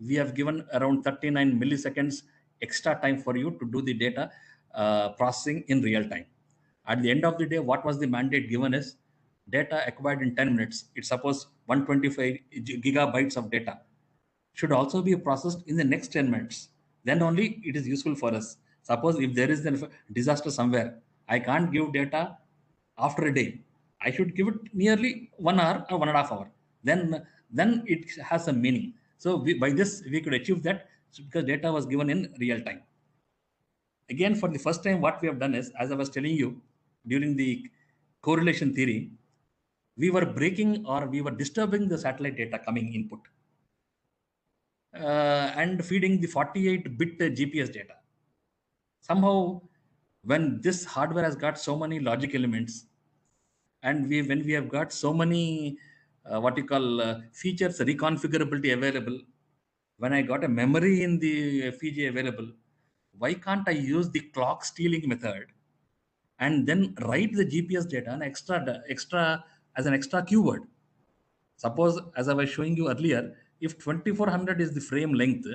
we have given around 39 milliseconds extra time for you to do the data processing in real time. At the end of the day, what was the mandate given is data acquired in 10 minutes. It's suppose 125 gigabytes of data should also be processed in the next 10 minutes. Then only it is useful for us. Suppose if there is a disaster somewhere, I can't give data after a day. I should give it nearly 1 hour or 1.5 hours. Then it has a meaning. So by this, we could achieve that because data was given in real time. Again, for the first time, what we have done is, as I was telling you, during the correlation theory, we were breaking or we were disturbing the satellite data coming input and feeding the 48-bit GPS data. Somehow, when this hardware has got so many logic elements, and when we have got so many features reconfigurability available, when I got a memory in the FPGA available, why can't I use the clock stealing method and then write the GPS data as an extra keyword? Suppose, as I was showing you earlier, if 2400 is the frame length,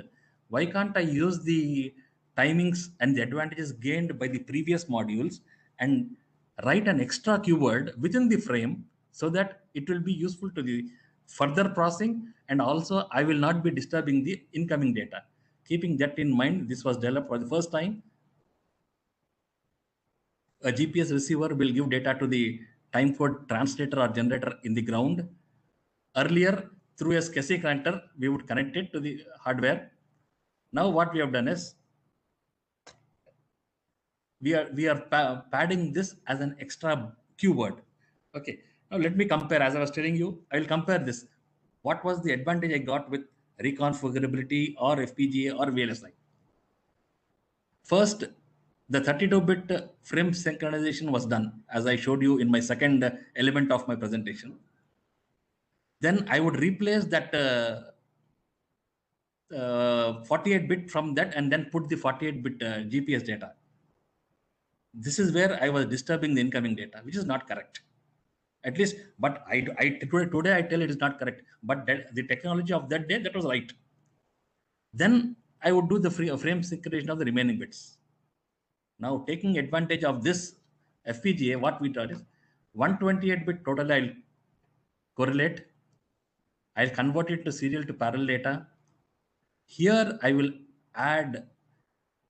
why can't I use the timings and the advantages gained by the previous modules and write an extra keyword within the frame so that it will be useful to the further processing, and also I will not be disturbing the incoming data. Keeping that in mind, this was developed for the first time. A GPS receiver will give data to the timecode translator or generator in the ground. Earlier, through a SCSI connector, we would connect it to the hardware. Now what we have done is, we are padding this as an extra keyword. Okay, now let me compare. As I was telling you, I will compare this. What was the advantage I got with reconfigurability or FPGA or VLSI? First, the 32-bit frame synchronization was done, as I showed you in my second element of my presentation. Then I would replace that 48-bit from that and then put the 48-bit GPS data. This is where I was disturbing the incoming data, which is not correct. At least, but today I tell it is not correct. But the technology of that day, that was right. Then I would do the frame synchronization of the remaining bits. Now, taking advantage of this FPGA, what we did is 128-bit total I'll correlate. I'll convert it to serial to parallel data. Here I will add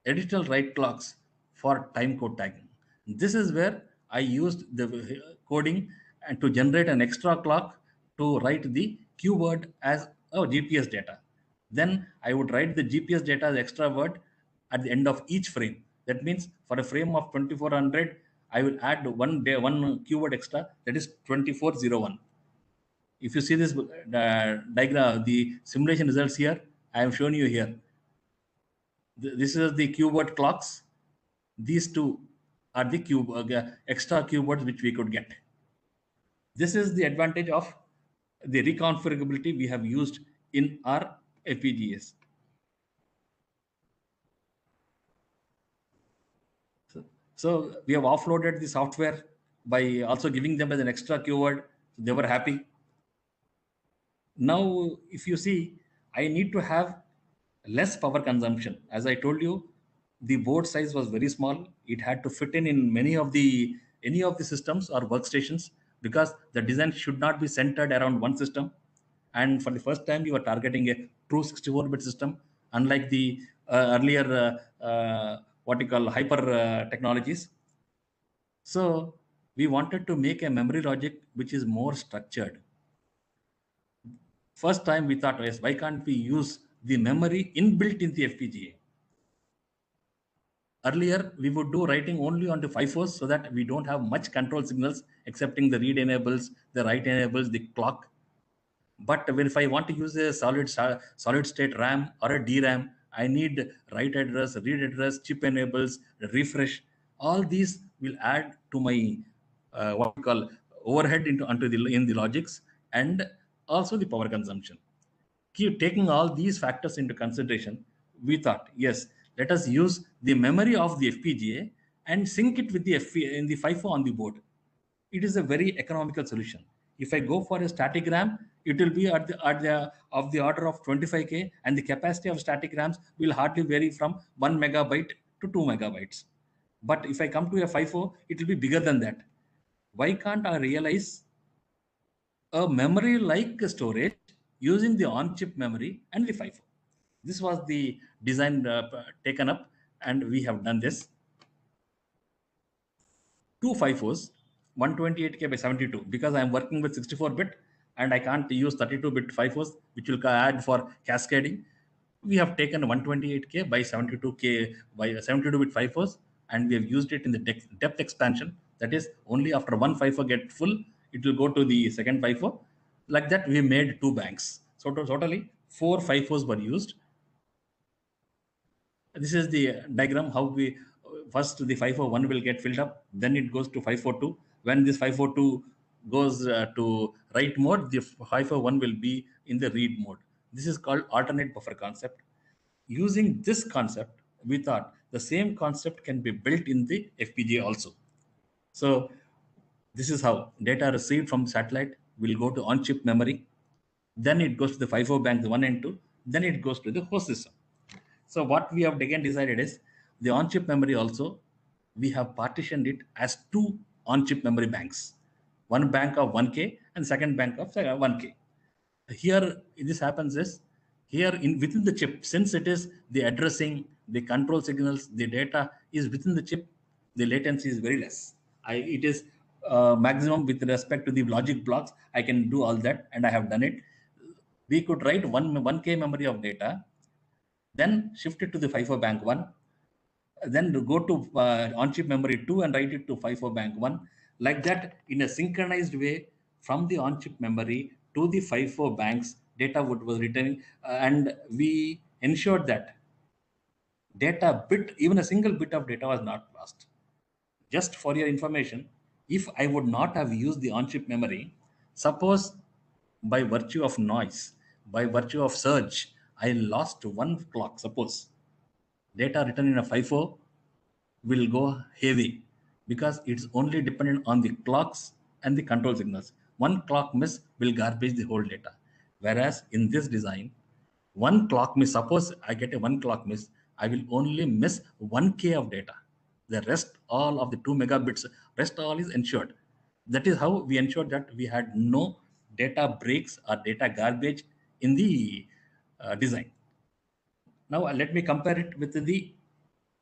additional write clocks for timecode tagging. This is where I used the coding and to generate an extra clock to write the keyword as a GPS data. Then I would write the GPS data as extra word at the end of each frame. That means for a frame of 2400, I will add one keyword extra, that is 2401. If you see this diagram, the simulation results here, I have shown you here. This is the keyword clocks. These two are the extra keywords which we could get. This is the advantage of the reconfigurability we have used in our FPGAs. So we have offloaded the software by also giving them as an extra keyword. They were happy. Now, if you see, I need to have less power consumption. As I told you, the board size was very small. It had to fit in any of the systems or workstations, because the design should not be centered around one system. And for the first time, we were targeting a true 64-bit system, unlike the earlier what you call hyper technologies. So we wanted to make a memory logic which is more structured. First time we thought, yes, why can't we use the memory inbuilt in the FPGA? Earlier, we would do writing only on the FIFOs so that we don't have much control signals, excepting the read enables, the write enables, the clock. But if I want to use a solid state RAM or a DRAM, I need write address, read address, chip enables, refresh. All these will add to my what we call overhead in the logics, and also the power consumption. Taking all these factors into consideration, we thought, yes, let us use the memory of the FPGA and sync it with the FIFO on the board. It is a very economical solution. If I go for a static RAM, it will be of the order of 25K, and the capacity of static RAMs will hardly vary from 1 megabyte to 2 megabytes. But if I come to a FIFO, it will be bigger than that. Why can't I realize a memory-like storage using the on-chip memory and the FIFO? This was the design taken up, and we have done this. Two FIFOs, 128K by 72, because I am working with 64-bit and I can't use 32-bit FIFOs, which will add for cascading. We have taken 128K by 72K by 72-bit FIFOs, and we have used it in the depth expansion. That is, only after one FIFO get full, it will go to the second FIFO. Like that, we made two banks. So totally 4 FIFOs were used. This is the diagram how we first the FIFO 1 will get filled up, then it goes to FIFO 2. When this FIFO 2 goes to write mode, the FIFO 1 will be in the read mode. This is called alternate buffer concept. Using this concept, we thought the same concept can be built in the FPGA also. So this is how data received from the satellite will go to on-chip memory. Then it goes to the FIFO banks 1 and 2. Then it goes to the host system. So what we have again decided is the on-chip memory also, we have partitioned it as 2 on-chip memory banks. One bank of 1K and second bank of 1K. Here, this happens is, here within the chip, since it is the addressing, the control signals, the data is within the chip, the latency is very less. It is maximum with respect to the logic blocks. I can do all that, and I have done it. We could write 1K memory of data, then shift it to the FIFO bank 1, then go to on-chip memory 2 and write it to FIFO bank 1. Like that, in a synchronized way, from the on-chip memory to the FIFO banks, data was written, and we ensured that data bit, even a single bit of data was not lost. Just for your information, if I would not have used the on-chip memory, suppose by virtue of noise, by virtue of surge, I lost one clock, suppose, data written in a FIFO will go heavy because it's only dependent on the clocks and the control signals. One clock miss will garbage the whole data. Whereas in this design, one clock miss, suppose I get a one clock miss, I will only miss 1K of data. The rest, all of the 2 megabits, rest all is ensured. That is how we ensured that we had no data breaks or data garbage in the design. Now let me compare it with the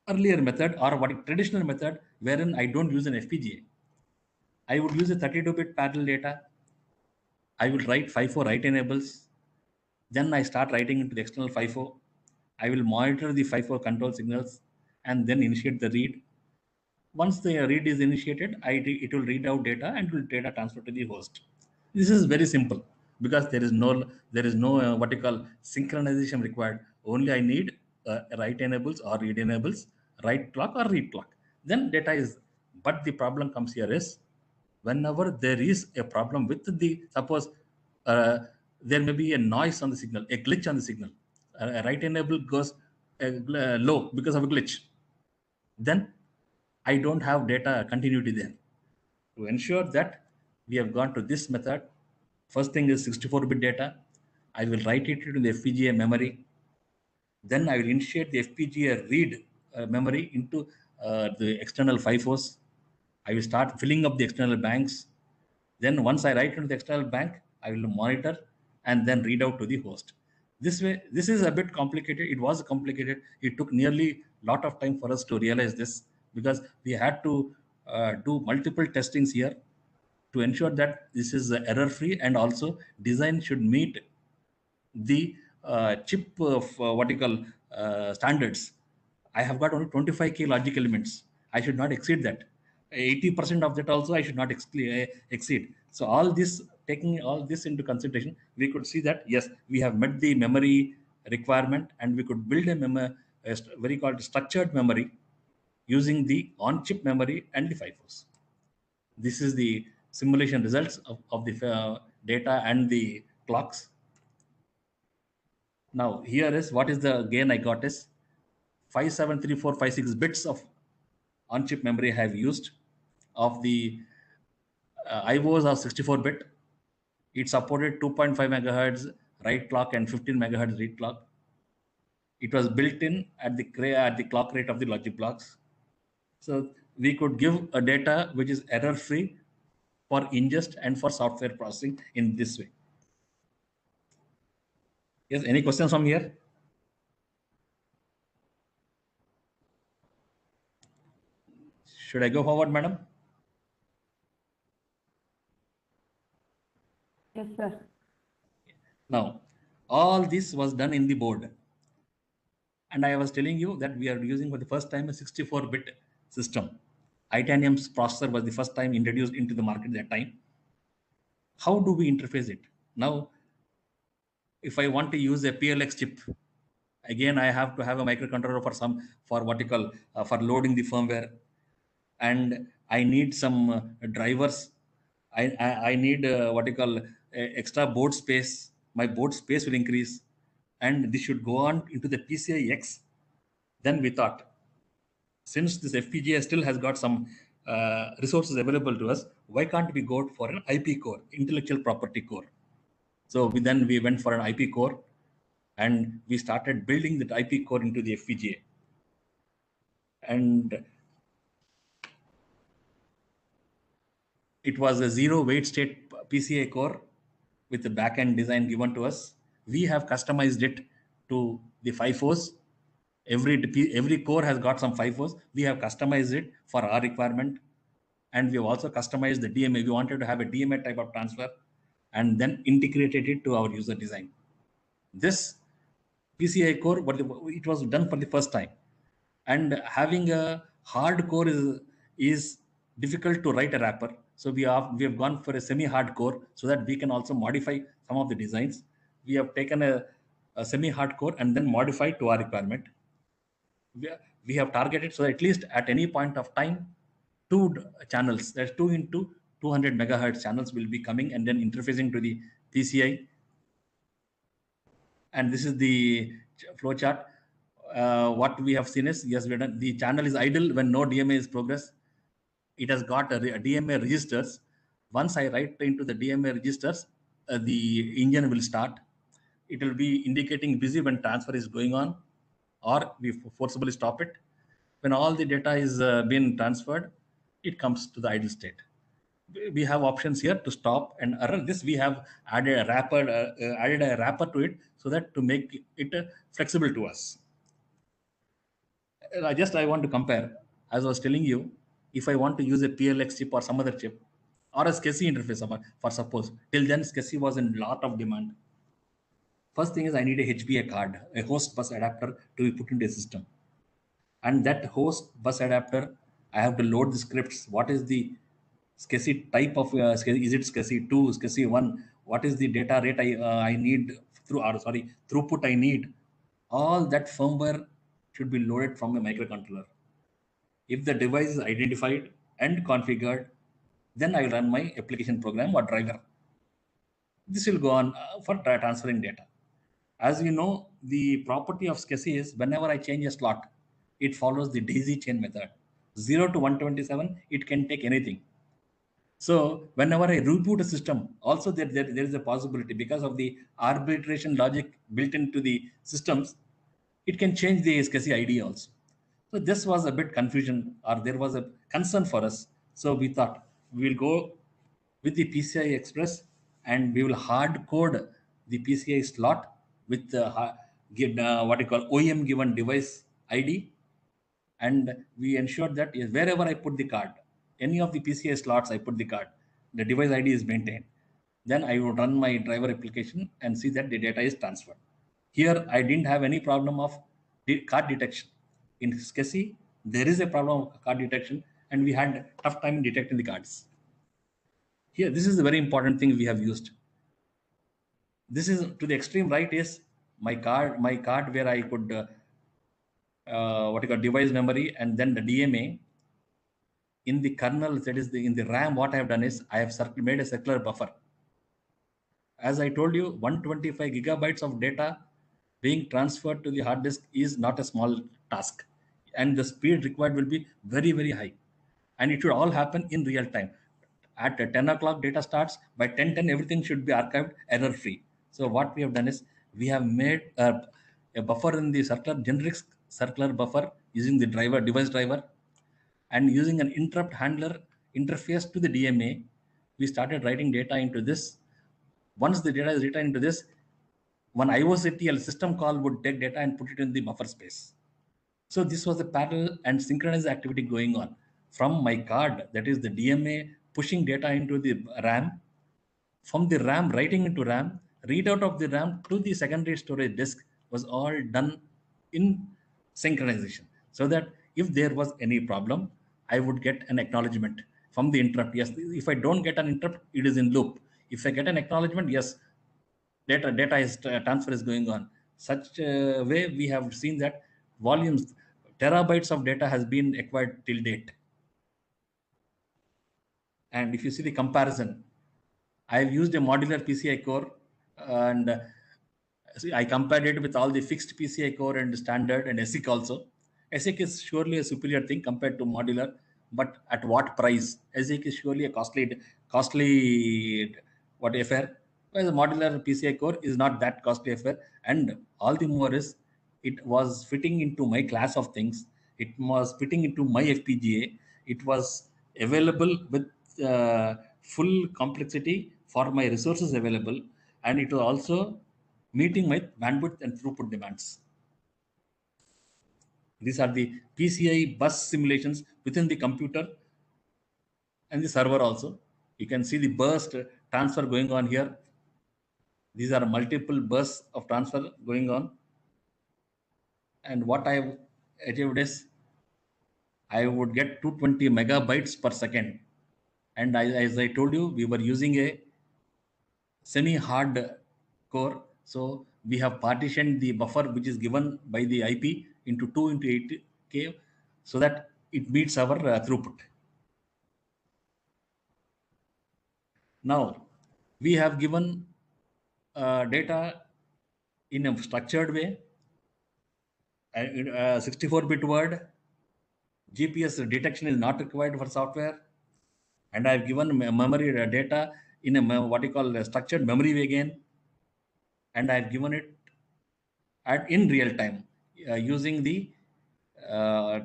earlier method, or what traditional method, wherein I don't use an FPGA. I would use a 32-bit parallel data. I will write FIFO write enables. Then I start writing into the external FIFO. I will monitor the FIFO control signals and then initiate the read. Once the read is initiated, it will read out data and will data transfer to the host. This is very simple because there is no what you call synchronization required. Only I need write enables or read enables, write clock or read clock. Then data is. But the problem comes here is, whenever there is a problem with the, suppose there may be a noise on the signal, a glitch on the signal, a write enable goes low because of a glitch, then I don't have data continuity there. To ensure that, we have gone to this method. First thing is 64-bit data. I will write it to the FPGA memory. Then I will initiate the FPGA read memory into the external FIFOs. I will start filling up the external banks. Then once I write into the external bank, I will monitor and then read out to the host. This way, this is a bit complicated. It was complicated. It took nearly a lot of time for us to realize this, because we had to do multiple testings here to ensure that this is error-free, and also design should meet the chip of what you call standards. I have got only 25K logic elements. I should not exceed that. 80% of that also I should not exceed. So all this, taking all this into consideration, we could see that yes, we have met the memory requirement, and we could build a very called structured memory using the on-chip memory and the FIFOs. This is the simulation results of the data and the clocks. Now here is what is the gain I got is 573456 bits of on-chip memory I have used. Of the IOs of 64-bit, it supported 2.5 megahertz write clock and 15 megahertz read clock. It was built in at the clock rate of the logic blocks. So we could give a data which is error-free for ingest and for software processing in this way. Yes, any questions from here? Should I go forward, madam? Yes, sir. Now, all this was done in the board. And I was telling you that we are using for the first time a 64-bit system. Itanium's processor was the first time introduced into the market that time. How do we interface it? Now, if I want to use a PLX chip, again, I have to have a microcontroller for what you call, for loading the firmware. And I need some drivers. I need what you call extra board space. My board space will increase, and this should go on into the PCI X. Then we thought, since this FPGA still has got some resources available to us, why can't we go for an IP core, intellectual property core? So we went for an IP core, and we started building that IP core into the FPGA. And it was a 0 weight state PCI core with the backend design given to us. We have customized it to the FIFOs. Every core has got some FIFOs. We have customized it for our requirement. And we have also customized the DMA. We wanted to have a DMA type of transfer and then integrated it to our user design. This PCI core, but it was done for the first time. And having a hard core is difficult to write a wrapper. So we have gone for a semi-hard core so that we can also modify some of the designs. We have taken a semi-hard core and then modified to our requirement. We have targeted so that at least at any point of time, 2 channels, that's 2 into 200 megahertz channels will be coming and then interfacing to the PCI. And this is the flow chart. What we have seen is, yes, we're done. The channel is idle when no DMA is progress. It has got a DMA registers. Once I write into the DMA registers, the engine will start. It will be indicating busy when transfer is going on, or we forcibly stop it. When all the data is being transferred, it comes to the idle state. We have options here to stop and error. This we have added a wrapper to it so that to make it flexible to us. I want to compare, as I was telling you, if I want to use a PLX chip or some other chip or a SCSI interface for suppose, till then SCSI was in lot of demand. First thing is I need a HBA card, a host bus adapter to be put into a system. And that host bus adapter, I have to load the scripts. What is the SCSI type of, is it SCSI 2, SCSI 1? What is the data rate I need throughput I need? All that firmware should be loaded from a microcontroller. If the device is identified and configured, then I run my application program or driver. This will go on for transferring data. As you know, the property of SCSI is whenever I change a slot, it follows the daisy chain method. 0 to 127, it can take anything. So whenever I reboot a system, also there is a possibility because of the arbitration logic built into the systems, it can change the SCSI ID also. So this was a bit confusion, or there was a concern for us. So we thought we will go with the PCI Express and we will hard code the PCI slot with what you call OEM given device ID. And we ensured that wherever I put the card, any of the PCI slots I put the card, the device ID is maintained. Then I would run my driver application and see that the data is transferred. Here, I didn't have any problem of card detection. In SCSI, there is a problem of card detection, and we had tough time in detecting the cards. Here, this is a very important thing we have used. This is to the extreme right is my card where I could what you call device memory and then the DMA. In the kernel, that is in the RAM, what I have done is I have made a circular buffer. As I told you, 125 gigabytes of data being transferred to the hard disk is not a small task, and the speed required will be very, very high, and it should all happen in real time. At 10 o'clock data starts, by 10:10 everything should be archived error free. So what we have done is we have made a buffer in the generic circular buffer using the device driver, and using an interrupt handler interface to the DMA, we started writing data into this. Once the data is written into this, one IOCTL system call would take data and put it in the buffer space. So this was a parallel and synchronized activity going on from my card, that is the DMA, pushing data into the RAM, from the RAM writing into RAM, readout of the RAM to the secondary storage disk was all done in synchronization, so that if there was any problem, I would get an acknowledgement from the interrupt. Yes, if I don't get an interrupt, it is in loop. If I get an acknowledgement, yes, transfer is going on. Such a way we have seen that volumes, terabytes of data has been acquired till date. And if you see the comparison, I have used a modular PCI core, and I compared it with all the fixed PCI core and standard and ASIC also. ASIC is surely a superior thing compared to modular, but at what price? ASIC is surely a costly affair. Whereas a modular PCI core is not that costly affair, and all the more is it was fitting into my class of things. It was fitting into my FPGA. It was available with full complexity for my resources available, and it was also meeting my bandwidth and throughput demands. These are the PCI bus simulations within the computer and the server also. You can see the burst transfer going on here. These are multiple bursts of transfer going on. And what I achieved is I would get 220 megabytes per second. And as I told you, we were using a semi-hard core. So we have partitioned the buffer which is given by the IP into 2 into 8K so that it meets our throughput. Now, we have given data in a structured way, 64-bit word. GPS detection is not required for software. And I've given memory data in a what you call a structured memory way again. And I've given it in real time using the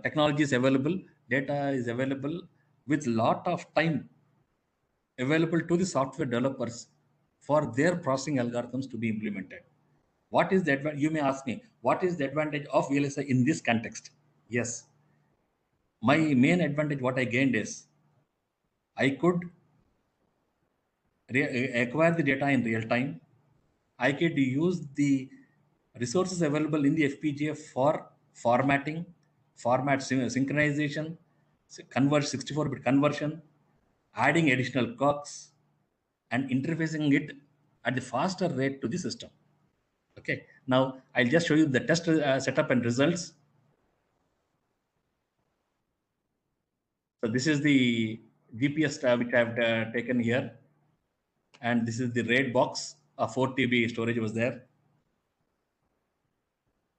technologies available. Data is available with lot of time available to the software developers for their processing algorithms to be implemented. What is the advantage? You may ask me, what is the advantage of VLSI in this context? Yes, my main advantage, what I gained is I could acquire the data in real time. I could use the resources available in the FPGA for formatting, format synchronization, 64-bit conversion, adding additional clocks, and interfacing it at the faster rate to the system. Okay, now I'll just show you the test setup and results. So this is the GPS which I've taken here. And this is the RAID box, a 4 TB storage was there.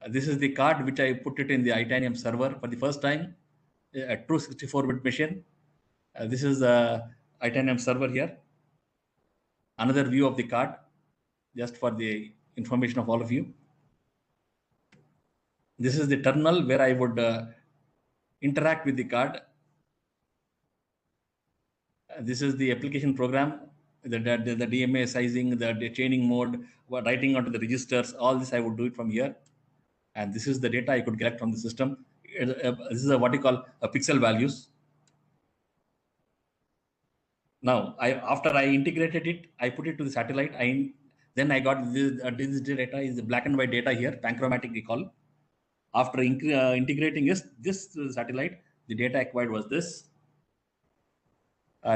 This is the card which I put it in the Itanium server for the first time, a true 64-bit machine. This is the Itanium server here. Another view of the card, just for the information of all of you. This is the terminal where I would interact with the card. This is the application program, the DMA sizing, the chaining mode, writing onto the registers, all this I would do it from here. And this is the data I could get from the system. This is what you call a pixel values. Now, after I integrated it, I put it to the satellite. Then I got this data is the black and white data here, panchromatic recall. After integrating this satellite, the data acquired was this.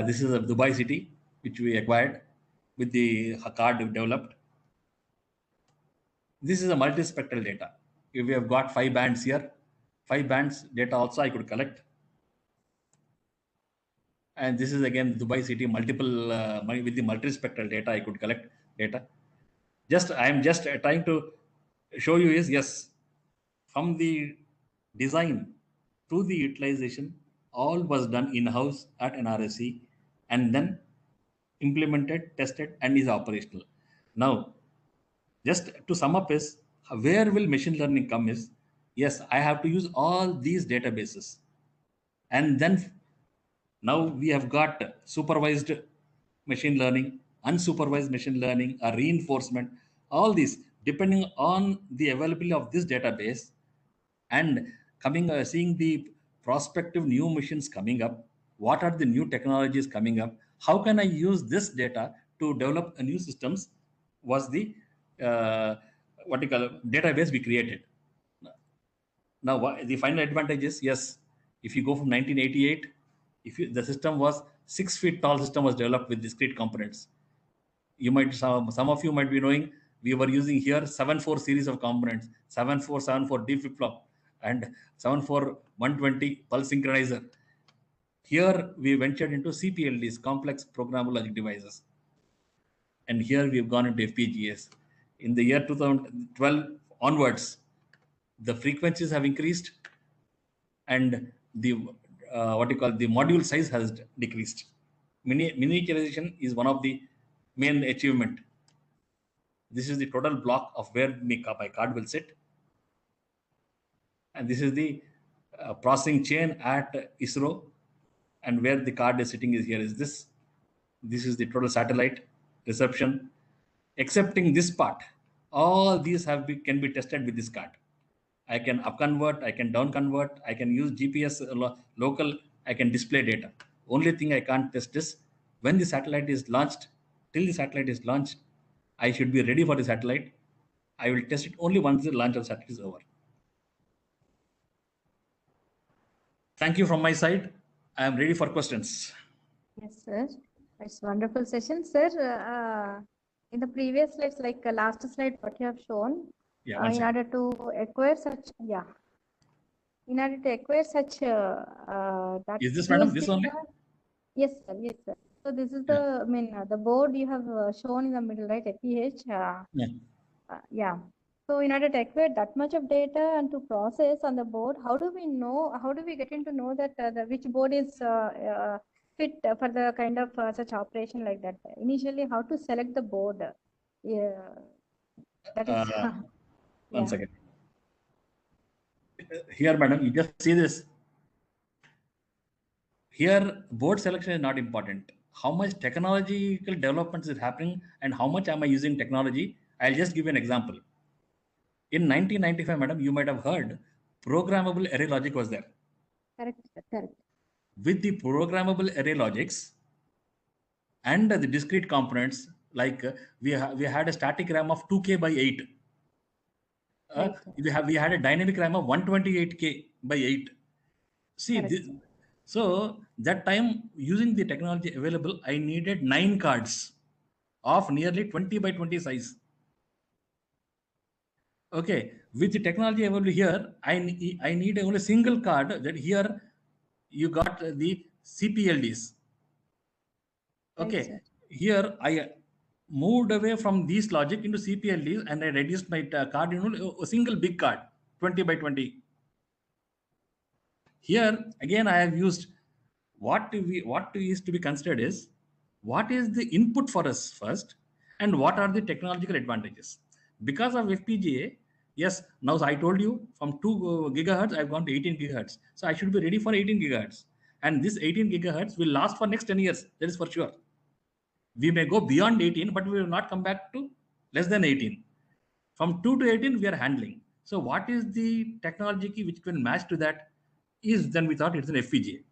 This is a Dubai city, which we acquired with the card developed. This is a multispectral data. We have got 5 bands here. 5 bands data also I could collect. And this is again Dubai city, multiple with the multispectral data I could collect data. I am just trying to show you is, yes, from the design to the utilization, all was done in-house at NRSC and then implemented, tested, and is operational. Now, just to sum up is, where will machine learning come is, yes, I have to use all these databases. And then now we have got supervised machine learning, unsupervised machine learning, a reinforcement, all these depending on the availability of this database and seeing the prospective new machines coming up. What are the new technologies coming up? How can I use this data to develop a new systems was the what you call database we created. Now, the final advantage is, yes, if you go from 1988, the system was 6 feet tall system was developed with discrete components. You might, some of you might be knowing, we were using here 7/4 series of components, 7474 D flip-flop and 74120 pulse synchronizer. Here we ventured into CPLDs, complex programmable logic devices. And here we have gone into FPGAs. In the year 2012 onwards, the frequencies have increased and the what you call the module size has decreased. Miniaturization is one of the main achievement. This is the total block of where my card will sit. And this is the processing chain at ISRO, and where the card is sitting is here is this. This is the total satellite reception. Excepting this part, all these can be tested with this card. I can up convert, I can down convert, I can use GPS local, I can display data. Only thing I can't test is when the satellite is launched. Till the satellite is launched, I should be ready for the satellite. I will test it only once the launch of the satellite is over. Thank you from my side. I am ready for questions. Yes, sir. It's wonderful session, sir. In the previous slides, like last slide, what you have shown, Yeah, one in second. order to acquire such, in order to acquire such that Is this, madam, huge this only? data. Yes, sir. Yes, sir. So this is Yeah. the, the board you have shown in the middle, right? FPH. Yeah. So in order to acquire that much of data and to process on the board, how do we know? How do we get into know that which board is fit for the kind of such operation like that? Initially, how to select the board? Yeah, that is. One second. Here, madam, you just see this. Here, board selection is not important. How much technological developments is happening and how much am I using technology? I'll just give you an example. In 1995, madam, you might have heard programmable array logic was there. Correct, correct. With the programmable array logics and the discrete components, like we had a static RAM of 2K by 8. Right. We had a dynamic RAM of 128K by 8. See, Correct. so that time using the technology available, I needed 9 cards of nearly 20 by 20 size. Okay, with the technology available here, I need only single card. That here you got the CPLDs. Okay, Right, here I moved away from these logic into CPLDs and I reduced my card into a single big card, 20 by 20. Here again, I have used what is to be considered is what is the input for us first and what are the technological advantages. Because of FPGA, yes, now I told you from 2 gigahertz I've gone to 18 gigahertz. So I should be ready for 18 gigahertz. And this 18 gigahertz will last for next 10 years. That is for sure. We may go beyond 18, but we will not come back to less than 18. From 2 to 18, we are handling. So what is the technology key which can match to that? Is then we thought it's an FPGA.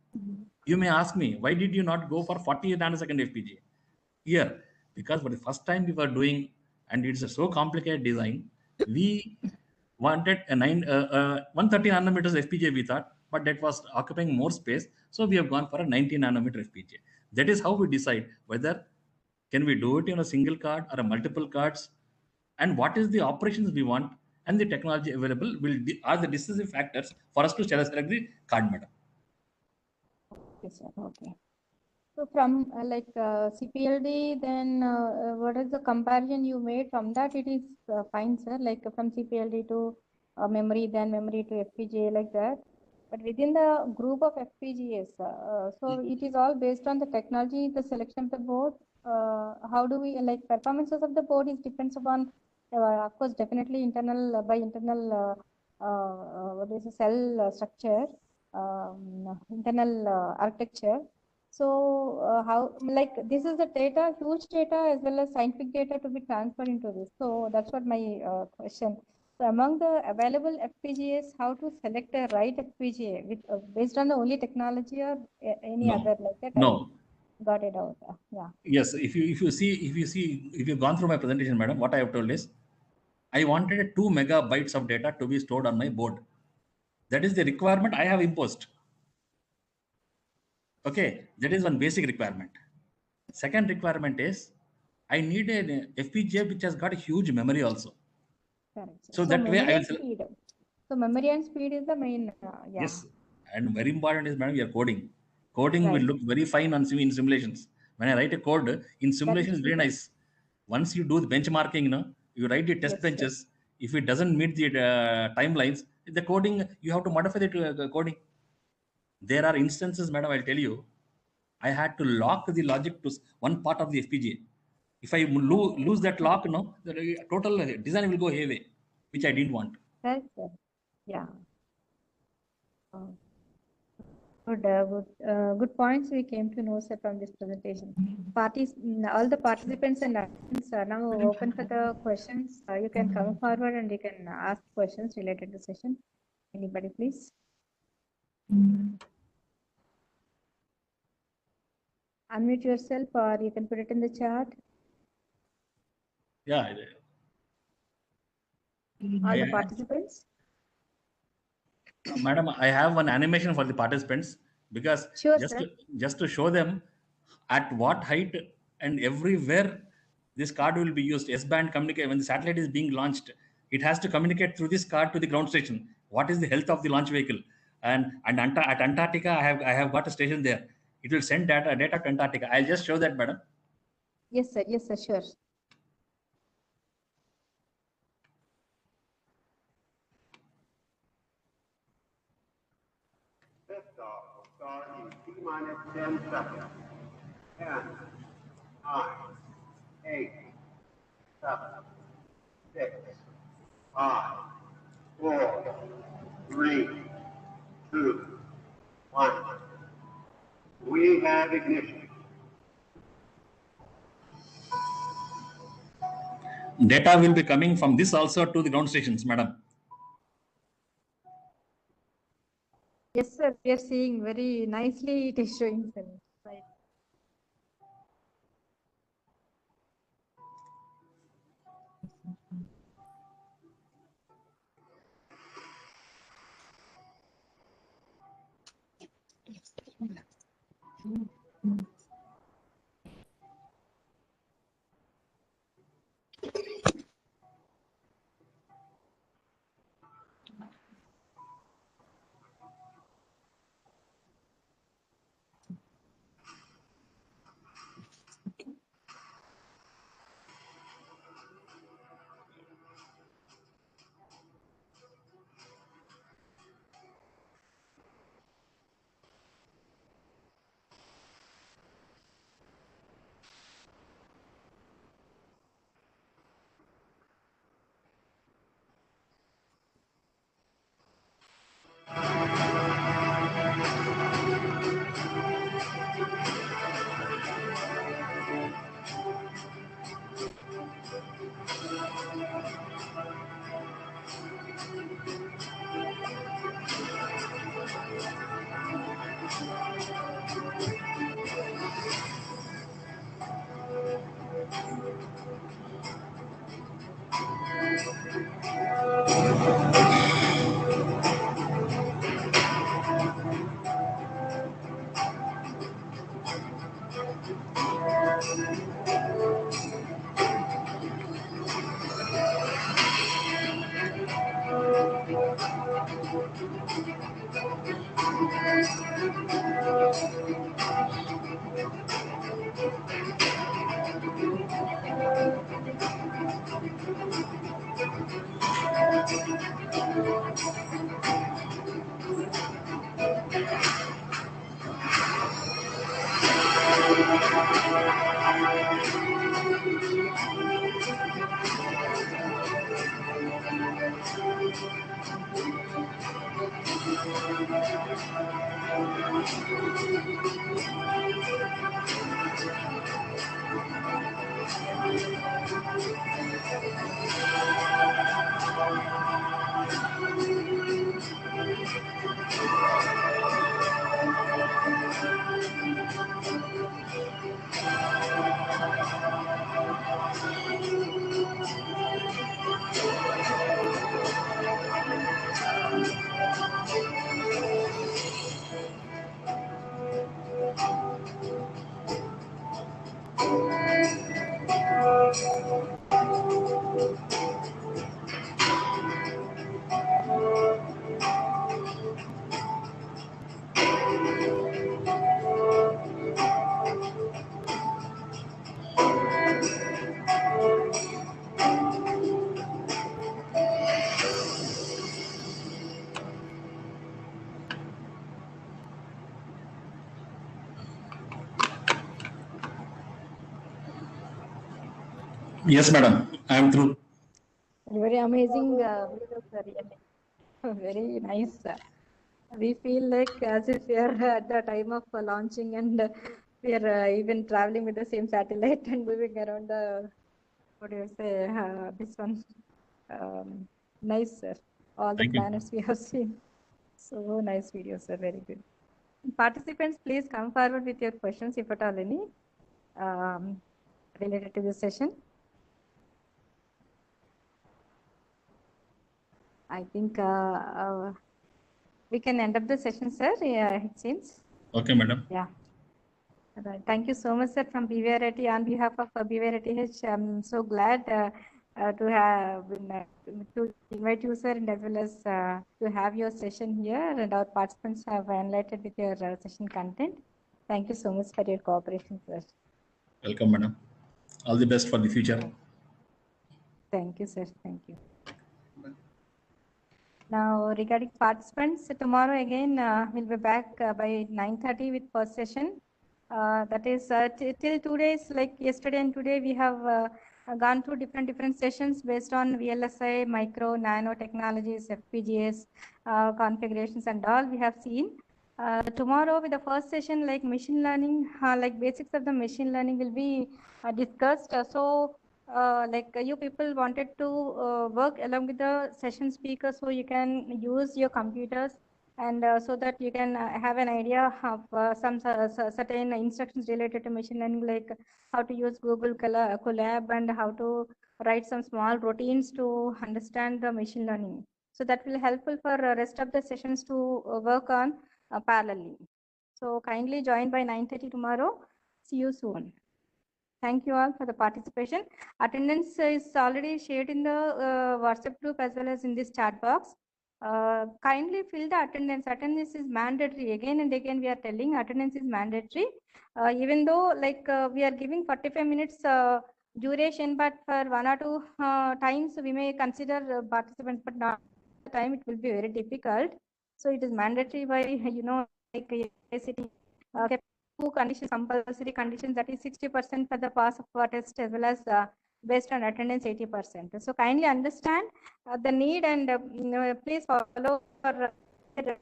You may ask me, why did you not go for 40 nanosecond FPGA? Here, because for the first time we were doing, and it's a so complicated design, we wanted a 130 nanometers FPGA we thought, but that was occupying more space. So we have gone for a 90 nanometer FPGA. That is how we decide whether can we do it in a single card or a multiple cards, and what is the operations we want and the technology available are the decisive factors for us to select the card, madam. Okay, sir. Okay. So from CPLD, then what is the comparison you made from that? It is fine, sir. Like from CPLD to memory, then memory to FPGA, like that. But within the group of FPGAs, so it is all based on the technology, the selection of the board. How do we like performances of the board is depends upon, of course, definitely internal by internal what is the cell structure, internal architecture. So how like this is the data, huge data as well as scientific data to be transferred into this. So that's what my question. So among the available FPGAs, how to select a right FPGA with based on the only technology or any other like that? No. I got it out. Yeah. Yes, if you've gone through my presentation, madam, what I have told is I wanted 2 megabytes of data to be stored on my board. That is the requirement I have imposed. Okay, that is one basic requirement. Second requirement is I need an FPGA which has got a huge memory also. Correct. So that way I will speed. So memory and speed is the main. Yeah. Yes, and very important is, madam, we are coding. Coding will look very fine on in simulations. When I write a code in simulation, is very nice. Once you do the benchmarking, you write the test benches. If it doesn't meet the timelines, the coding you have to modify the coding. There are instances, madam, I'll tell you, I had to lock the logic to one part of the FPGA. If I lose that lock, the total design will go hayway, which I didn't want. Right, sir. Yeah. Good points we came to know, sir, from this presentation. All the participants and attendants are now open for the questions. You can come forward and you can ask questions related to the session. Anybody, please? Unmute yourself or you can put it in the chat. Yeah. All the participants. Madam, I have one animation for the participants because Sure, just sir. just to show them at what height and everywhere this card will be used. S-band communicate when the satellite is being launched, it has to communicate through this card to the ground station. What is the health of the launch vehicle? And at Antarctica, I have got a station there. It will send data to Antarctica. I'll just show that, madam. Yes, sir. Yes, sir. Sure. Liftoff will start in T-minus 10 seconds. 10, 9, 8, 7, 6, 5, 4, 3, 2, 1. We have ignition. Data will be coming from this also to the ground stations, madam. Yes, sir. We are seeing very nicely it is showing, sir. Right. Yes, madam. I am through. Very amazing video, sir. Really. Very nice. We feel like as if we are at the time of launching and we are even traveling with the same satellite and moving around the, what do you say, this one. Nice, sir. All the Thank you. planners we have seen. So nice video, sir. Very good. Participants, please come forward with your questions, if at all any, related to this session. I think we can end up the session, sir. Yeah, it seems. Okay, madam. Yeah. Right. Thank you so much, sir, from BVRIT. On behalf of BVRITH, I'm so glad to have to invite you, sir, and as well as to have your session here, and our participants have enlightened with your session content. Thank you so much for your cooperation, sir. Welcome, madam. All the best for the future. Thank you, sir. Thank you. Now, regarding participants, tomorrow again we'll be back by 9:30 with first session. That is till 2 days, like yesterday and today, we have gone through different sessions based on VLSI, micro, nano technologies, FPGAs, configurations, and all we have seen. Tomorrow with the first session, like machine learning, like basics of the machine learning will be discussed. You people wanted to work along with the session speaker, so you can use your computers and so that you can have an idea of some certain instructions related to machine learning, like how to use Google Colab and how to write some small routines to understand the machine learning. So that will helpful for rest of the sessions to work on parallelly. So kindly join by 9:30 tomorrow. See you soon. Thank you all for the participation. Attendance is already shared in the WhatsApp group as well as in this chat box. Kindly fill the attendance. Attendance is mandatory. Again and again we are telling attendance is mandatory. Even though we are giving 45 minutes duration, but for 1 or 2 times we may consider participants, but not the time it will be very difficult. So it is mandatory by, sitting two conditions, compulsory conditions, that is 60% for the pass of test as well as based on attendance 80%. So kindly understand the need and please follow our conditions.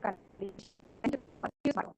Thank you.